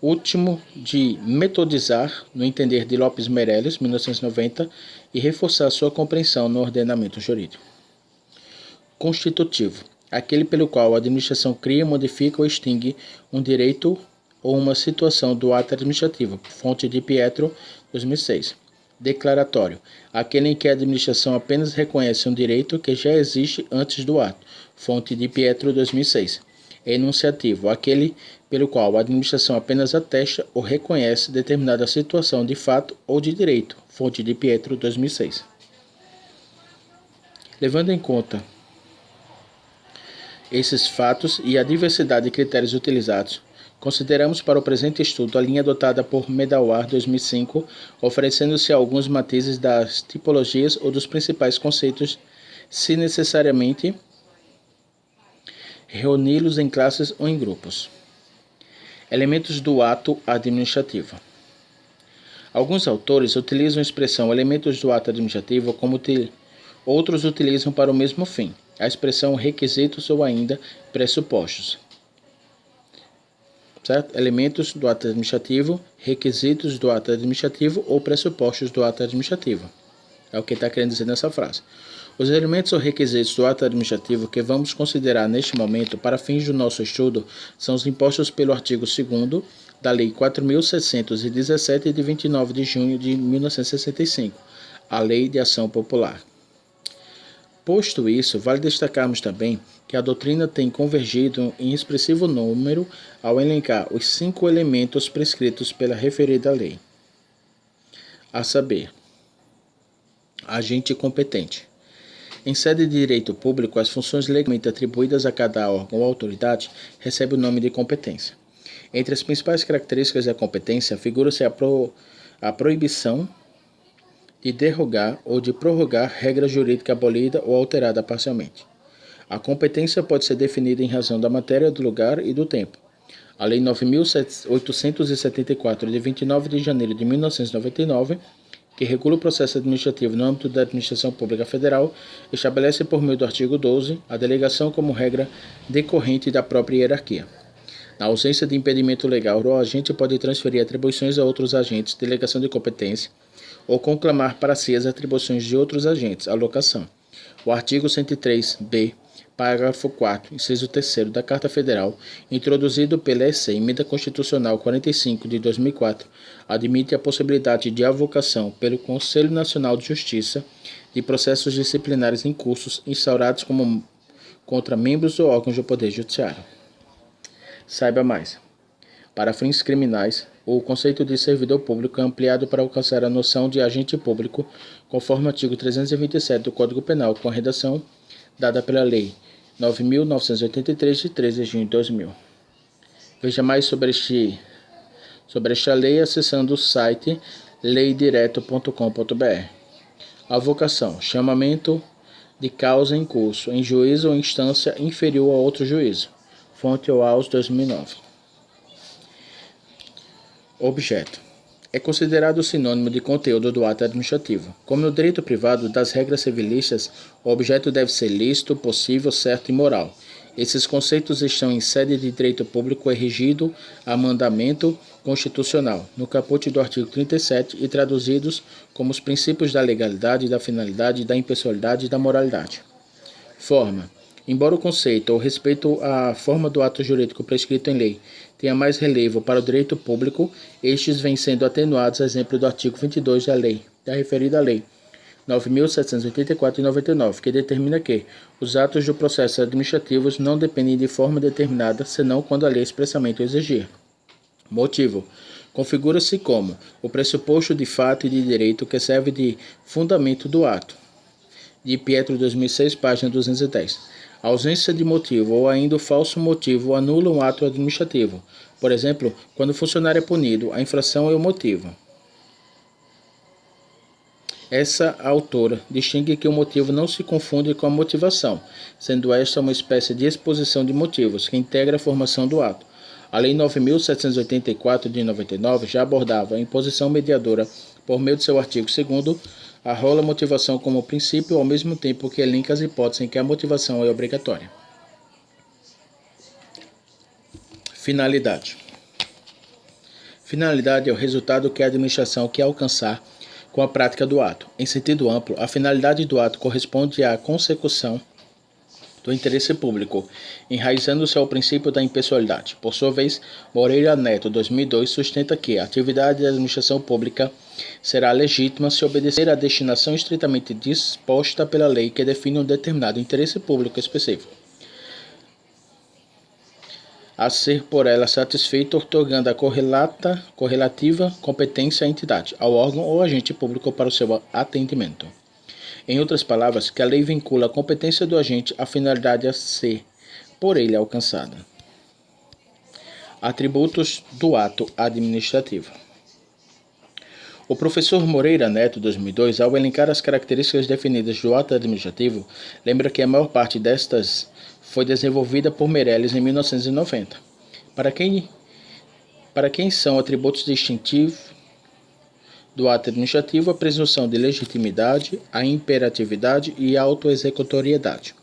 último de metodizar, no entender de Lopes Meireles, 1990, e reforçar sua compreensão no ordenamento jurídico. Constitutivo, aquele pelo qual a administração cria, modifica ou extingue um direito ou uma situação do ato administrativo, fonte de Pietro, 2006. Declaratório, aquele em que a administração apenas reconhece um direito que já existe antes do ato, fonte de Pietro, 2006. Enunciativo, aquele pelo qual a administração apenas atesta ou reconhece determinada situação de fato ou de direito, fonte de Pietro, 2006. Levando em conta esses fatos e a diversidade de critérios utilizados, consideramos para o presente estudo a linha adotada por Medawar 2005, oferecendo-se alguns matizes das tipologias ou dos principais conceitos, se necessariamente reuni-los em classes ou em grupos. Elementos do ato administrativo. Alguns autores utilizam a expressão elementos do ato administrativo como outros utilizam para o mesmo fim, a expressão requisitos ou ainda pressupostos. certo? Elementos do ato administrativo, requisitos do ato administrativo ou pressupostos do ato administrativo. É o que está querendo dizer nessa frase. Os elementos ou requisitos do ato administrativo que vamos considerar neste momento para fins do nosso estudo são os impostos pelo artigo 2º da Lei 4.717 de 29 de junho de 1965, a Lei de Ação Popular. Posto isso, vale destacarmos também que a doutrina tem convergido em expressivo número ao elencar os 5 elementos prescritos pela referida lei, a saber, agente competente. Em sede de direito público, as funções legalmente atribuídas a cada órgão ou autoridade recebem o nome de competência. Entre as principais características da competência, figura-se a proibição de derrogar ou de prorrogar regra jurídica abolida ou alterada parcialmente. A competência pode ser definida em razão da matéria, do lugar e do tempo. A Lei 9.874, de 29 de janeiro de 1999, que regula o processo administrativo no âmbito da Administração Pública Federal, estabelece por meio do artigo 12 a delegação como regra decorrente da própria hierarquia. Na ausência de impedimento legal, o agente pode transferir atribuições a outros agentes, delegação de competência, ou conclamar para si as atribuições de outros agentes, alocação. O artigo 103-B, parágrafo 4, inciso 3º da Carta Federal, introduzido pela Emenda Constitucional 45 de 2004, admite a possibilidade de avocação pelo Conselho Nacional de Justiça de processos disciplinares em cursos instaurados contra membros ou órgãos do Poder Judiciário. Saiba mais. Para fins criminais, o conceito de servidor público é ampliado para alcançar a noção de agente público, conforme o artigo 327 do Código Penal, com a redação dada pela Lei 9.983, de 13 de junho de 2000. Veja mais sobre esta lei acessando o site leidireto.com.br. Avocação, chamamento de causa em curso, em juízo ou instância inferior a outro juízo. Fonte OAuS 2009. Objeto. É considerado sinônimo de conteúdo do ato administrativo. Como no direito privado das regras civilistas, o objeto deve ser lícito, possível, certo e moral. Esses conceitos estão em sede de direito público regido a mandamento constitucional, no caput do artigo 37, e traduzidos como os princípios da legalidade, da finalidade, da impessoalidade e da moralidade. Forma. Embora o conceito ou respeito à forma do ato jurídico prescrito em lei tenha mais relevo para o direito público, estes vêm sendo atenuados a exemplo do artigo 22 da referida lei 9.784 de 99, que determina que os atos do processo administrativos não dependem de forma determinada, senão quando a lei expressamente o exigir. Motivo. Configura-se como o pressuposto de fato e de direito que serve de fundamento do ato. De Pietro, 2006, página 210. A ausência de motivo ou ainda o falso motivo anula um ato administrativo. Por exemplo, quando o funcionário é punido, a infração é o motivo. Essa autora distingue que o motivo não se confunde com a motivação, sendo esta uma espécie de exposição de motivos que integra a formação do ato. A Lei 9.784 de 99 já abordava a imposição mediadora por meio de seu artigo 2º, arrola a motivação como princípio ao mesmo tempo que elenca as hipóteses em que a motivação é obrigatória. Finalidade. Finalidade é o resultado que a administração quer alcançar com a prática do ato. Em sentido amplo, a finalidade do ato corresponde à consecução do interesse público, enraizando-se ao princípio da impessoalidade. Por sua vez, Moreira Neto, 2002, sustenta que a atividade da administração pública será legítima se obedecer à destinação estritamente disposta pela lei que define um determinado interesse público específico, a ser por ela satisfeito, otorgando a correlativa competência à entidade, ao órgão ou agente público para o seu atendimento. Em outras palavras, que a lei vincula a competência do agente à finalidade a ser por ele alcançada. Atributos do ato administrativo. O professor Moreira Neto, 2002, ao elencar as características definidas do ato administrativo, lembra que a maior parte destas foi desenvolvida por Meirelles em 1990. Para quem são atributos distintivos do ato administrativo, a presunção de legitimidade, a imperatividade e a autoexecutoriedade.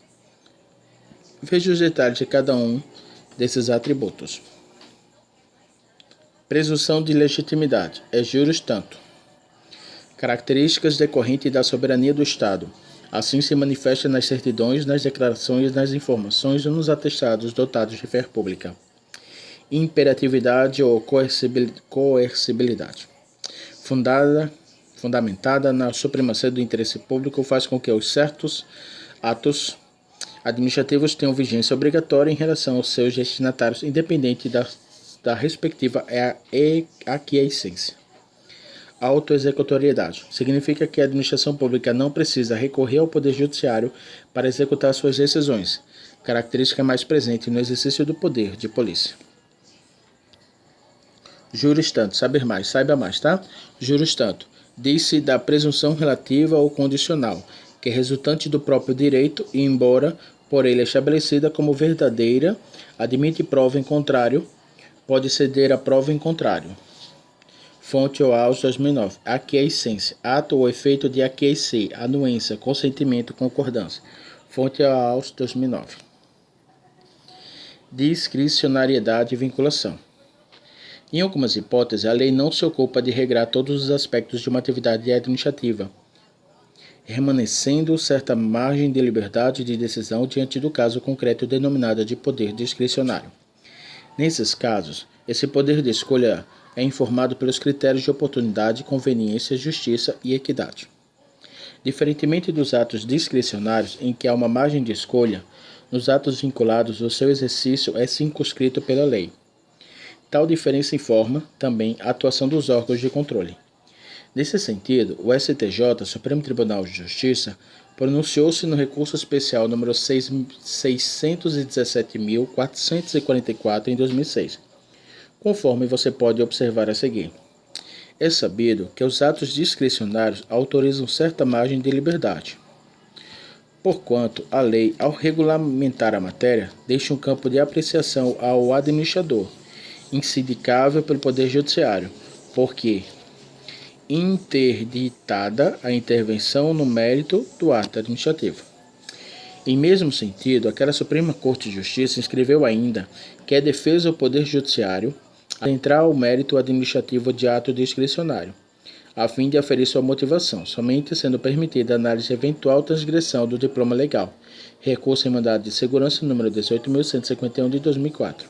Veja os detalhes de cada um desses atributos. Presunção de legitimidade. É juris tanto. Características decorrentes da soberania do Estado. Assim se manifesta nas certidões, nas declarações, nas informações ou nos atestados dotados de fé pública. Imperatividade ou coercibilidade. Fundamentada na supremacia do interesse público, faz com que os certos atos administrativos tenham vigência obrigatória em relação aos seus destinatários, independente da respectiva aquiescência. Autoexecutoriedade. Significa que a administração pública não precisa recorrer ao Poder Judiciário para executar suas decisões, característica mais presente no exercício do poder de polícia. Juris tanto, saber mais, saiba mais, tá? Juris tanto. Diz-se da presunção relativa ou condicional, que é resultante do próprio direito e, embora por ele estabelecida como verdadeira, admite prova em contrário, pode ceder a prova em contrário. Fonte OAuS 2009. Aquiescência. Ato ou efeito de aquiecer, anuência, consentimento, concordância. Fonte OAuS 2009. Discricionariedade e vinculação. Em algumas hipóteses, a lei não se ocupa de regrar todos os aspectos de uma atividade administrativa, remanescendo certa margem de liberdade de decisão diante do caso concreto denominado de poder discricionário. Nesses casos, esse poder de escolha é informado pelos critérios de oportunidade, conveniência, justiça e equidade. Diferentemente dos atos discricionários, em que há uma margem de escolha, nos atos vinculados o seu exercício é circunscrito pela lei. Tal diferença informa, também, a atuação dos órgãos de controle. Nesse sentido, o STJ, Supremo Tribunal de Justiça, pronunciou-se no recurso especial número 617.444 em 2006, conforme você pode observar a seguir. É sabido que os atos discricionários autorizam certa margem de liberdade, porquanto a lei, ao regulamentar a matéria, deixa um campo de apreciação ao administrador, incidicável pelo Poder Judiciário, porque interditada a intervenção no mérito do ato administrativo. Em mesmo sentido, aquela Suprema Corte de Justiça escreveu ainda que é defesa ao Poder Judiciário adentrar ao mérito administrativo de ato discricionário, a fim de aferir sua motivação, somente sendo permitida a análise de eventual transgressão do diploma legal. Recurso em mandado de segurança número 18.151 de 2004.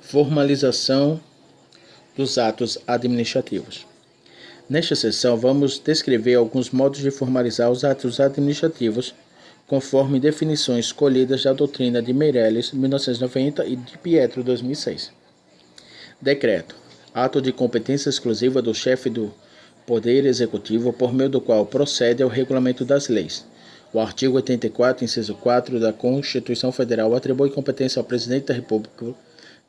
Formalização dos atos administrativos. Nesta seção, vamos descrever alguns modos de formalizar os atos administrativos, conforme definições escolhidas da doutrina de Meirelles, 1990, e de Pietro, 2006. Decreto. Ato de competência exclusiva do chefe do Poder Executivo, por meio do qual procede ao regulamento das leis. O artigo 84, inciso 4 da Constituição Federal atribui competência ao Presidente da República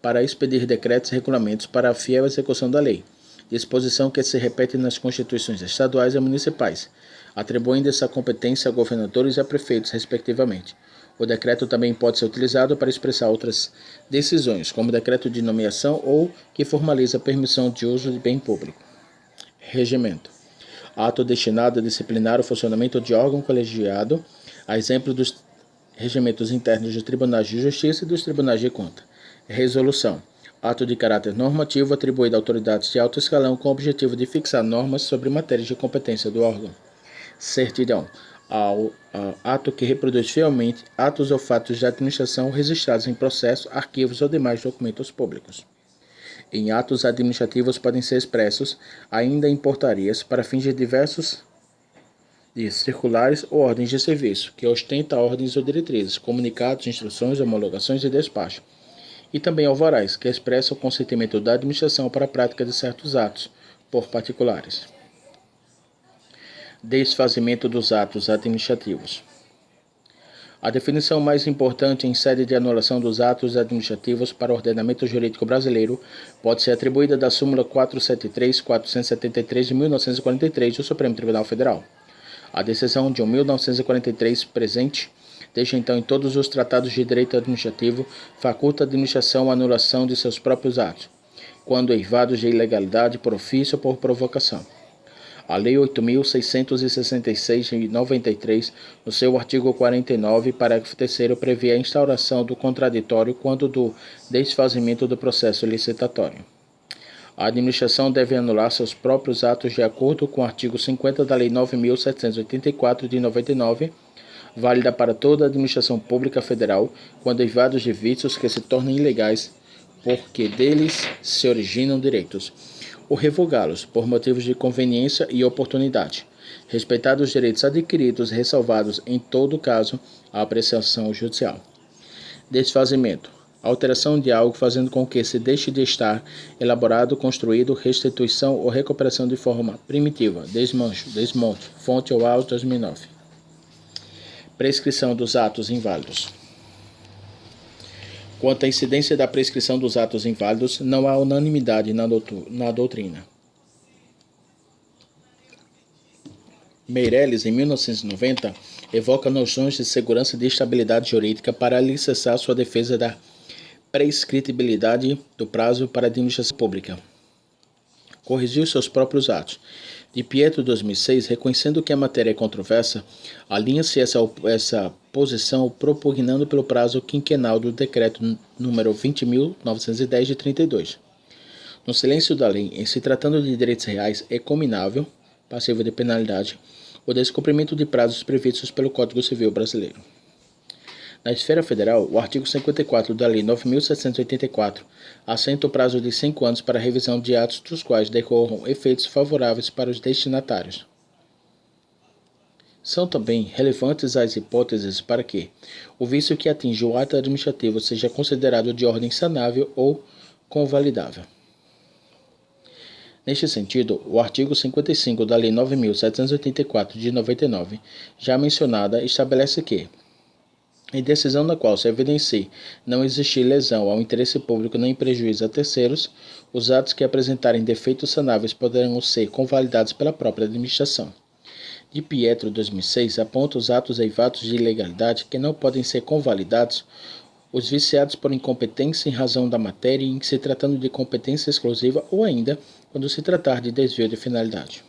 para expedir decretos e regulamentos para a fiel execução da lei, disposição que se repete nas constituições estaduais e municipais, atribuindo essa competência a governadores e a prefeitos, respectivamente. O decreto também pode ser utilizado para expressar outras decisões, como decreto de nomeação ou que formaliza a permissão de uso de bem público. Regimento. Ato destinado a disciplinar o funcionamento de órgão colegiado, a exemplo dos regimentos internos dos tribunais de justiça e dos tribunais de conta. Resolução. Ato de caráter normativo atribuído a autoridades de alto escalão com o objetivo de fixar normas sobre matérias de competência do órgão. Certidão. Ato que reproduz fielmente atos ou fatos de administração registrados em processo, arquivos ou demais documentos públicos. Em atos administrativos podem ser expressos ainda em portarias para fins de diversos circulares ou ordens de serviço, que ostenta ordens ou diretrizes, comunicados, instruções, homologações e despacho. E também alvarás, que expressam o consentimento da administração para a prática de certos atos, por particulares. Desfazimento dos atos administrativos. A definição mais importante em sede de anulação dos atos administrativos para o ordenamento jurídico brasileiro pode ser atribuída da súmula 473/473 de 1943 do Supremo Tribunal Federal. A decisão de 1943 presente, desde então em todos os tratados de direito administrativo, faculta a administração a anulação de seus próprios atos, quando eivados de ilegalidade por ofício ou por provocação. A Lei 8.666 de 93, no seu artigo 49, parágrafo 3º, prevê a instauração do contraditório quando do desfazimento do processo licitatório. A administração deve anular seus próprios atos de acordo com o artigo 50 da Lei 9.784 de 99, válida para toda a administração pública federal, quando derivados de vícios que se tornem ilegais porque deles se originam direitos, ou revogá-los por motivos de conveniência e oportunidade, respeitados os direitos adquiridos e ressalvados em todo caso a apreciação judicial. Desfazimento: alteração de algo fazendo com que se deixe de estar elaborado, construído, restituição ou recuperação de forma primitiva. Desmonte. Fonte OAuS 2009. Prescrição dos atos inválidos. Quanto à incidência da prescrição dos atos inválidos, não há unanimidade na doutrina. Meirelles, em 1990, evoca noções de segurança e de estabilidade jurídica para alicerçar sua defesa da prescritibilidade do prazo para a administração pública. Corrigiu seus próprios atos. De Pietro, 2006, reconhecendo que a matéria é controversa, alinha-se essa posição propugnando pelo prazo quinquenal do decreto número 20.910 de 32. No silêncio da lei, em se tratando de direitos reais, é cominável, passível de penalidade, o descumprimento de prazos previstos pelo Código Civil brasileiro. Na esfera federal, o artigo 54 da Lei 9.784 assenta o prazo de 5 anos para a revisão de atos dos quais decorram efeitos favoráveis para os destinatários. São também relevantes as hipóteses para que o vício que atinge o ato administrativo seja considerado de ordem sanável ou convalidável. Neste sentido, o artigo 55 da Lei 9.784 de 99, já mencionada, estabelece que, em decisão na qual se evidencie não existir lesão ao interesse público nem prejuízo a terceiros, os atos que apresentarem defeitos sanáveis poderão ser convalidados pela própria administração. De Pietro, 2006, aponta os atos eivados de ilegalidade que não podem ser convalidados os viciados por incompetência em razão da matéria em que se tratando de competência exclusiva ou ainda quando se tratar de desvio de finalidade.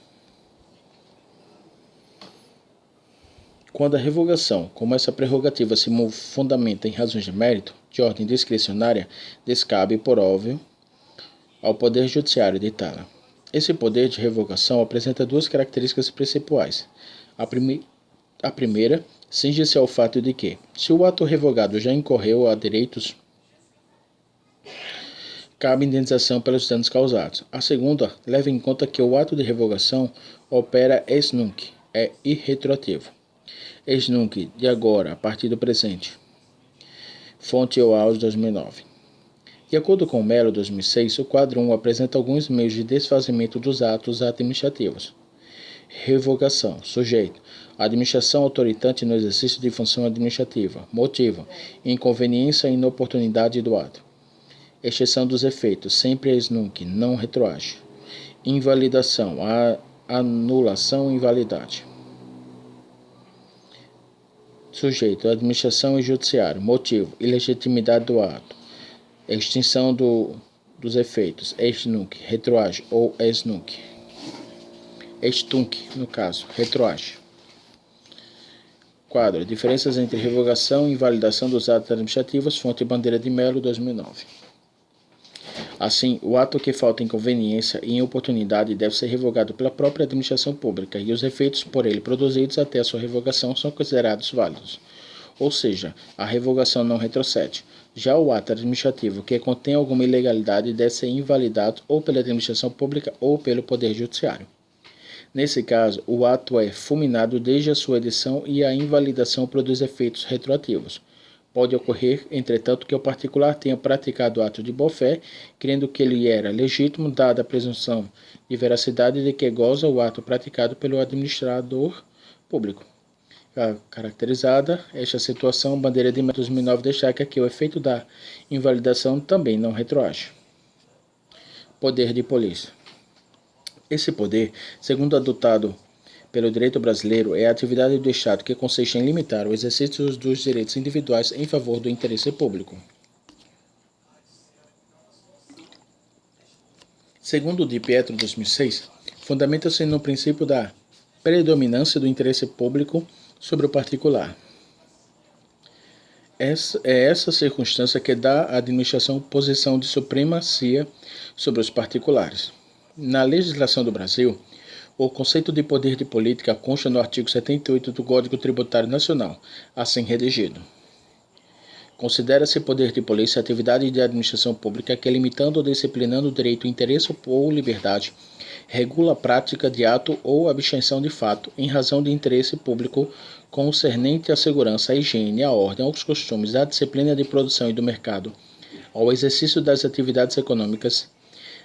Quando a revogação, como essa prerrogativa se fundamenta em razões de mérito, de ordem discricionária, descabe, por óbvio, ao Poder Judiciário ditá-la. Esse poder de revogação apresenta duas características principais. A primeira cinge-se ao fato de que, se o ato revogado já incorreu a direitos, cabe indenização pelos danos causados. A segunda leva em conta que o ato de revogação opera ex nunc, é irretroativo. Ex nunc, de agora, a partir do presente. Fonte OAuS 2009. De acordo com Melo, 2006, o quadro 1 apresenta alguns meios de desfazimento dos atos administrativos. Revogação. Sujeito: administração autoritante no exercício de função administrativa. Motivo: inconveniência e inoportunidade do ato. Exceção dos efeitos: sempre ex nunc, não retroage. Invalidação: anulação e invalidade. Sujeito: administração e judiciário. Motivo: ilegitimidade do ato. Extinção dos efeitos: ex nunc, retroage ou ex nunc. Ex tunc, no caso, retroage. Quadro: diferenças entre revogação e invalidação dos atos administrativos. Fonte Bandeira de Melo, 2009. Assim, o ato que falta inconveniência e inoportunidade deve ser revogado pela própria administração pública e os efeitos por ele produzidos até a sua revogação são considerados válidos. Ou seja, a revogação não retrocede. Já o ato administrativo que contém alguma ilegalidade deve ser invalidado ou pela administração pública ou pelo Poder Judiciário. Nesse caso, o ato é fulminado desde a sua edição e a invalidação produz efeitos retroativos. Pode ocorrer, entretanto, que o particular tenha praticado o ato de boa-fé, crendo que ele era legítimo, dada a presunção de veracidade de que goza o ato praticado pelo administrador público. Caracterizada esta situação, Bandeira de 2009 destaca que o efeito da invalidação também não retroage. Poder de polícia. Esse poder, segundo adotado pelo direito brasileiro, é a atividade do Estado que consiste em limitar o exercício dos direitos individuais em favor do interesse público. Segundo Di Pietro, 2006, fundamenta-se no princípio da predominância do interesse público sobre o particular. Essa circunstância que dá à administração posição de supremacia sobre os particulares. Na legislação do Brasil, o conceito de poder de política consta no artigo 78 do Código Tributário Nacional, assim redigido. Considera-se poder de polícia atividade de administração pública que, limitando ou disciplinando o direito, interesse ou liberdade, regula a prática de ato ou abstenção de fato em razão de interesse público concernente à segurança, à higiene, à ordem, aos costumes, à disciplina de produção e do mercado, ao exercício das atividades econômicas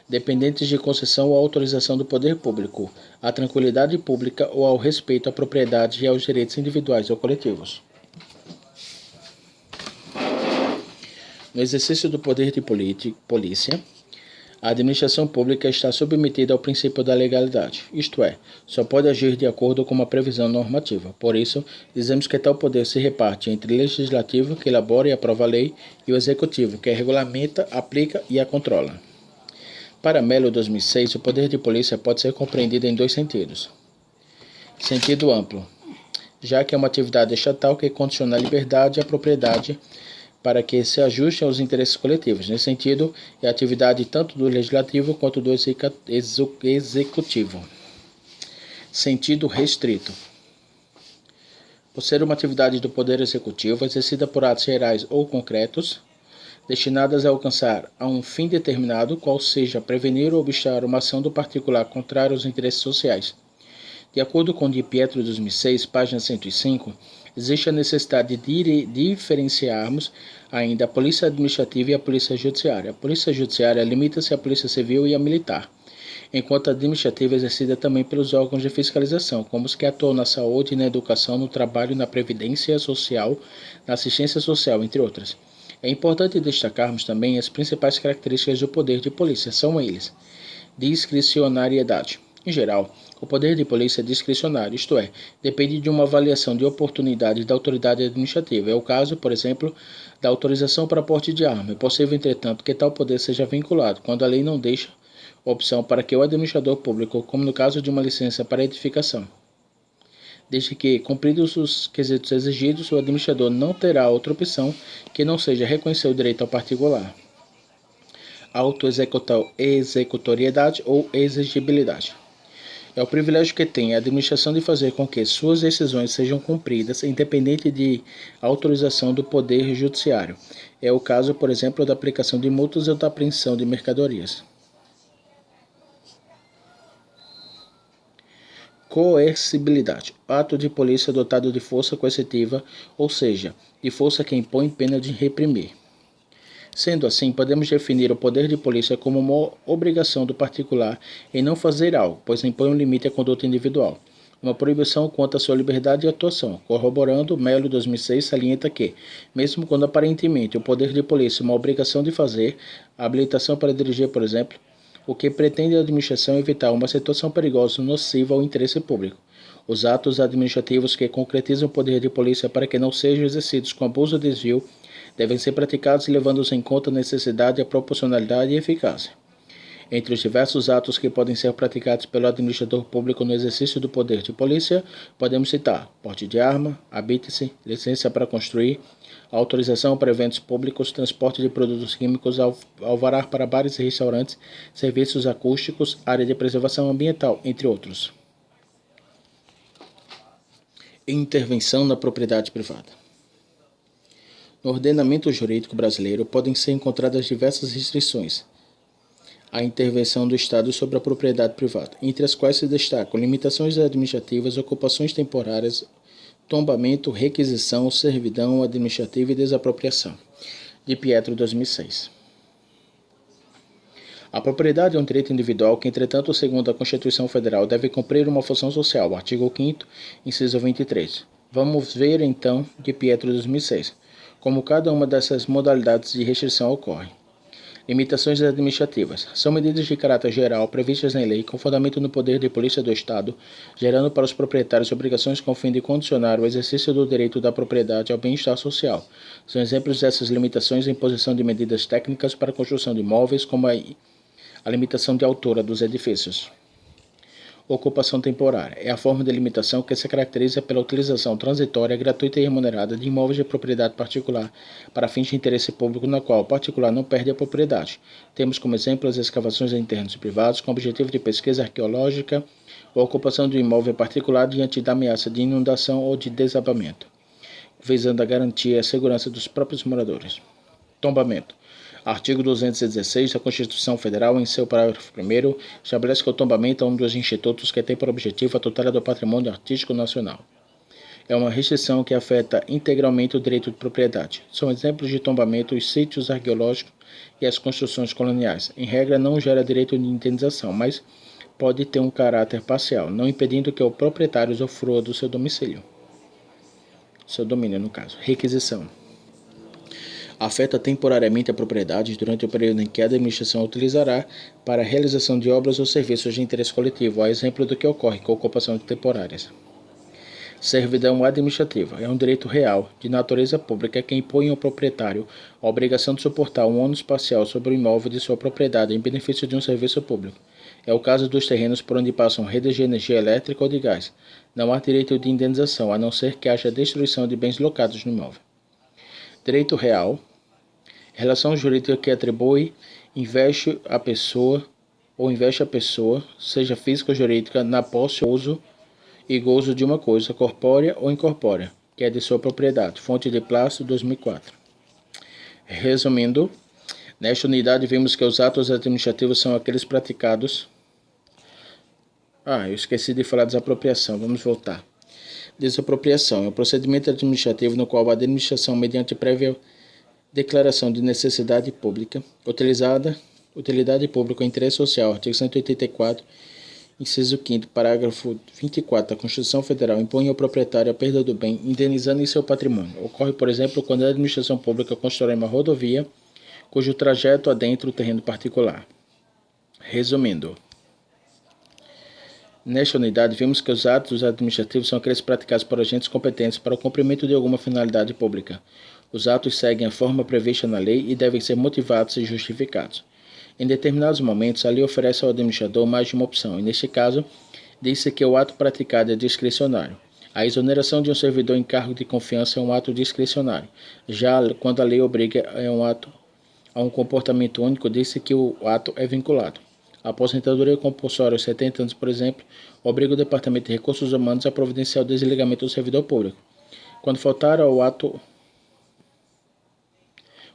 dependentes de concessão ou autorização do poder público, à tranquilidade pública ou ao respeito à propriedade e aos direitos individuais ou coletivos. No exercício do poder de polícia, a administração pública está submetida ao princípio da legalidade, isto é, só pode agir de acordo com uma previsão normativa. Por isso, dizemos que tal poder se reparte entre o legislativo, que elabora e aprova a lei, e o executivo, que a regulamenta, aplica e a controla. Para Mello 2006, o poder de polícia pode ser compreendido em dois sentidos. Sentido amplo, já que é uma atividade estatal que condiciona a liberdade e a propriedade para que se ajuste aos interesses coletivos. Nesse sentido, é a atividade tanto do legislativo quanto do executivo. Sentido restrito. Por ser uma atividade do poder executivo exercida por atos gerais ou concretos, destinadas a alcançar a um fim determinado, qual seja prevenir ou obstar uma ação do particular contrária aos interesses sociais. De acordo com Di Pietro 2006, página 105, existe a necessidade de diferenciarmos ainda a polícia administrativa e a polícia judiciária. A polícia judiciária limita-se à polícia civil e à militar, enquanto a administrativa é exercida também pelos órgãos de fiscalização, como os que atuam na saúde, na educação, no trabalho, na previdência social, na assistência social, entre outras. É importante destacarmos também as principais características do poder de polícia. São eles: discricionariedade. Em geral, o poder de polícia é discricionário, isto é, depende de uma avaliação de oportunidade da autoridade administrativa. É o caso, por exemplo, da autorização para porte de arma. É possível, entretanto, que tal poder seja vinculado, quando a lei não deixa opção para que o administrador público, como no caso de uma licença para edificação. Desde que, cumpridos os quesitos exigidos, o administrador não terá outra opção que não seja reconhecer o direito ao particular. Autoexecutoriedade ou exigibilidade. É o privilégio que tem a administração de fazer com que suas decisões sejam cumpridas, independente de autorização do Poder Judiciário. É o caso, por exemplo, da aplicação de multas ou da apreensão de mercadorias. Coercibilidade. Ato de polícia dotado de força coercitiva, ou seja, de força que impõe pena de reprimir. Sendo assim, podemos definir o poder de polícia como uma obrigação do particular em não fazer algo, pois impõe um limite à conduta individual. Uma proibição quanto à sua liberdade e atuação. Corroborando, Mello 2006 salienta que, mesmo quando aparentemente o poder de polícia é uma obrigação de fazer, a habilitação para dirigir, por exemplo, o que pretende a administração é evitar uma situação perigosa nociva ao interesse público. Os atos administrativos que concretizam o poder de polícia para que não sejam exercidos com abuso ou desvio devem ser praticados levando-se em conta a necessidade, a proporcionalidade e a eficácia. Entre os diversos atos que podem ser praticados pelo administrador público no exercício do poder de polícia, podemos citar porte de arma, habite-se, licença para construir, autorização para eventos públicos, transporte de produtos químicos, alvará para bares e restaurantes, serviços acústicos, área de preservação ambiental, entre outros. Intervenção na propriedade privada. No ordenamento jurídico brasileiro podem ser encontradas diversas restrições à intervenção do Estado sobre a propriedade privada, entre as quais se destacam limitações administrativas, ocupações temporárias, tombamento, requisição, servidão administrativa e desapropriação. Di Pietro 2006. A propriedade é um direito individual que, entretanto, segundo a Constituição Federal, deve cumprir uma função social. Artigo 5º, inciso 23. Vamos ver, então, Di Pietro 2006. Como cada uma dessas modalidades de restrição ocorre. Limitações administrativas. São medidas de caráter geral previstas em lei com fundamento no poder de polícia do Estado, gerando para os proprietários obrigações com o fim de condicionar o exercício do direito da propriedade ao bem-estar social. São exemplos dessas limitações a imposição de medidas técnicas para a construção de imóveis, como a limitação de altura dos edifícios. Ocupação temporária é a forma de limitação que se caracteriza pela utilização transitória, gratuita e remunerada de imóveis de propriedade particular para fins de interesse público na qual o particular não perde a propriedade. Temos como exemplo as escavações em terrenos privados com objetivo de pesquisa arqueológica ou ocupação de um imóvel particular diante da ameaça de inundação ou de desabamento, visando a garantia e a segurança dos próprios moradores. Tombamento. Artigo 216 da Constituição Federal, em seu parágrafo 1º, estabelece que o tombamento é um dos institutos que tem por objetivo a tutela do patrimônio artístico nacional. É uma restrição que afeta integralmente o direito de propriedade. São exemplos de tombamento os sítios arqueológicos e as construções coloniais. Em regra, não gera direito de indenização, mas pode ter um caráter parcial, não impedindo que o proprietário usufrua do seu domicílio. Seu domínio, no caso. Requisição. Afeta temporariamente a propriedade durante o período em que a administração a utilizará para a realização de obras ou serviços de interesse coletivo, a exemplo do que ocorre com ocupações temporárias. Servidão administrativa é um direito real, de natureza pública, que impõe ao proprietário a obrigação de suportar um ônus parcial sobre o imóvel de sua propriedade em benefício de um serviço público. É o caso dos terrenos por onde passam redes de energia elétrica ou de gás. Não há direito de indenização, a não ser que haja destruição de bens locados no imóvel. Direito real. Relação jurídica que atribui, investe a pessoa, seja física ou jurídica, na posse, uso e gozo de uma coisa, corpórea ou incorpórea, que é de sua propriedade. Fonte de Plácido, 2004. Resumindo, nesta unidade vimos que os atos administrativos são aqueles praticados... eu esqueci de falar desapropriação, vamos voltar. Desapropriação é um procedimento administrativo no qual a administração, mediante prévia declaração de necessidade pública, utilidade pública ou interesse social, artigo 184, inciso 5º, parágrafo 24 da Constituição Federal, impõe ao proprietário a perda do bem, indenizando em seu patrimônio. Ocorre, por exemplo, quando a administração pública constrói uma rodovia cujo trajeto adentra o terreno particular. Resumindo, nesta unidade, vimos que os atos administrativos são aqueles praticados por agentes competentes para o cumprimento de alguma finalidade pública. Os atos seguem a forma prevista na lei e devem ser motivados e justificados. Em determinados momentos, a lei oferece ao administrador mais de uma opção, e neste caso, diz-se que o ato praticado é discricionário. A exoneração de um servidor em cargo de confiança é um ato discricionário. Já quando a lei obriga a um comportamento único, diz-se que o ato é vinculado. A aposentadoria compulsória aos 70 anos, por exemplo, obriga o Departamento de Recursos Humanos a providenciar o desligamento do servidor público. Quando faltar ao ato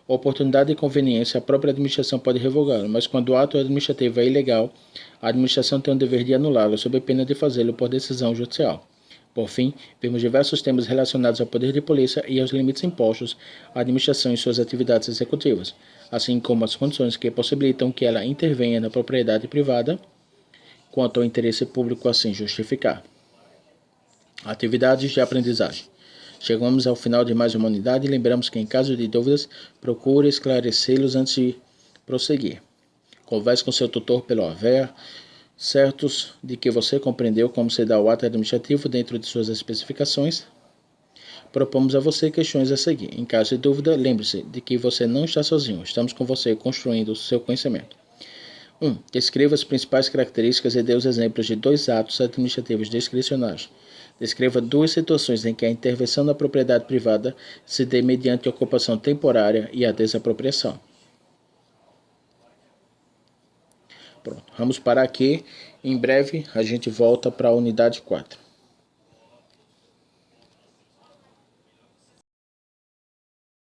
oportunidade e conveniência, a própria administração pode revogá-lo, mas quando o ato administrativo é ilegal, a administração tem o dever de anulá-lo, sob pena de fazê-lo por decisão judicial. Por fim, vimos diversos temas relacionados ao poder de polícia e aos limites impostos à administração em suas atividades executivas, assim como as condições que possibilitam que ela intervenha na propriedade privada, quanto ao interesse público assim justificar. Atividades de aprendizagem. Chegamos ao final de mais uma unidade e lembramos que, em caso de dúvidas, procure esclarecê-los antes de prosseguir. Converse com seu tutor pelo AVER, certos de que você compreendeu como se dá o ato administrativo dentro de suas especificações. Propomos a você questões a seguir. Em caso de dúvida, lembre-se de que você não está sozinho. Estamos com você construindo o seu conhecimento. 1. Descreva as principais características e dê os exemplos de 2 atos administrativos discricionários. Descreva 2 situações em que a intervenção na propriedade privada se dê mediante a ocupação temporária e a desapropriação. Pronto, vamos parar aqui. Em breve a gente volta para a unidade 4.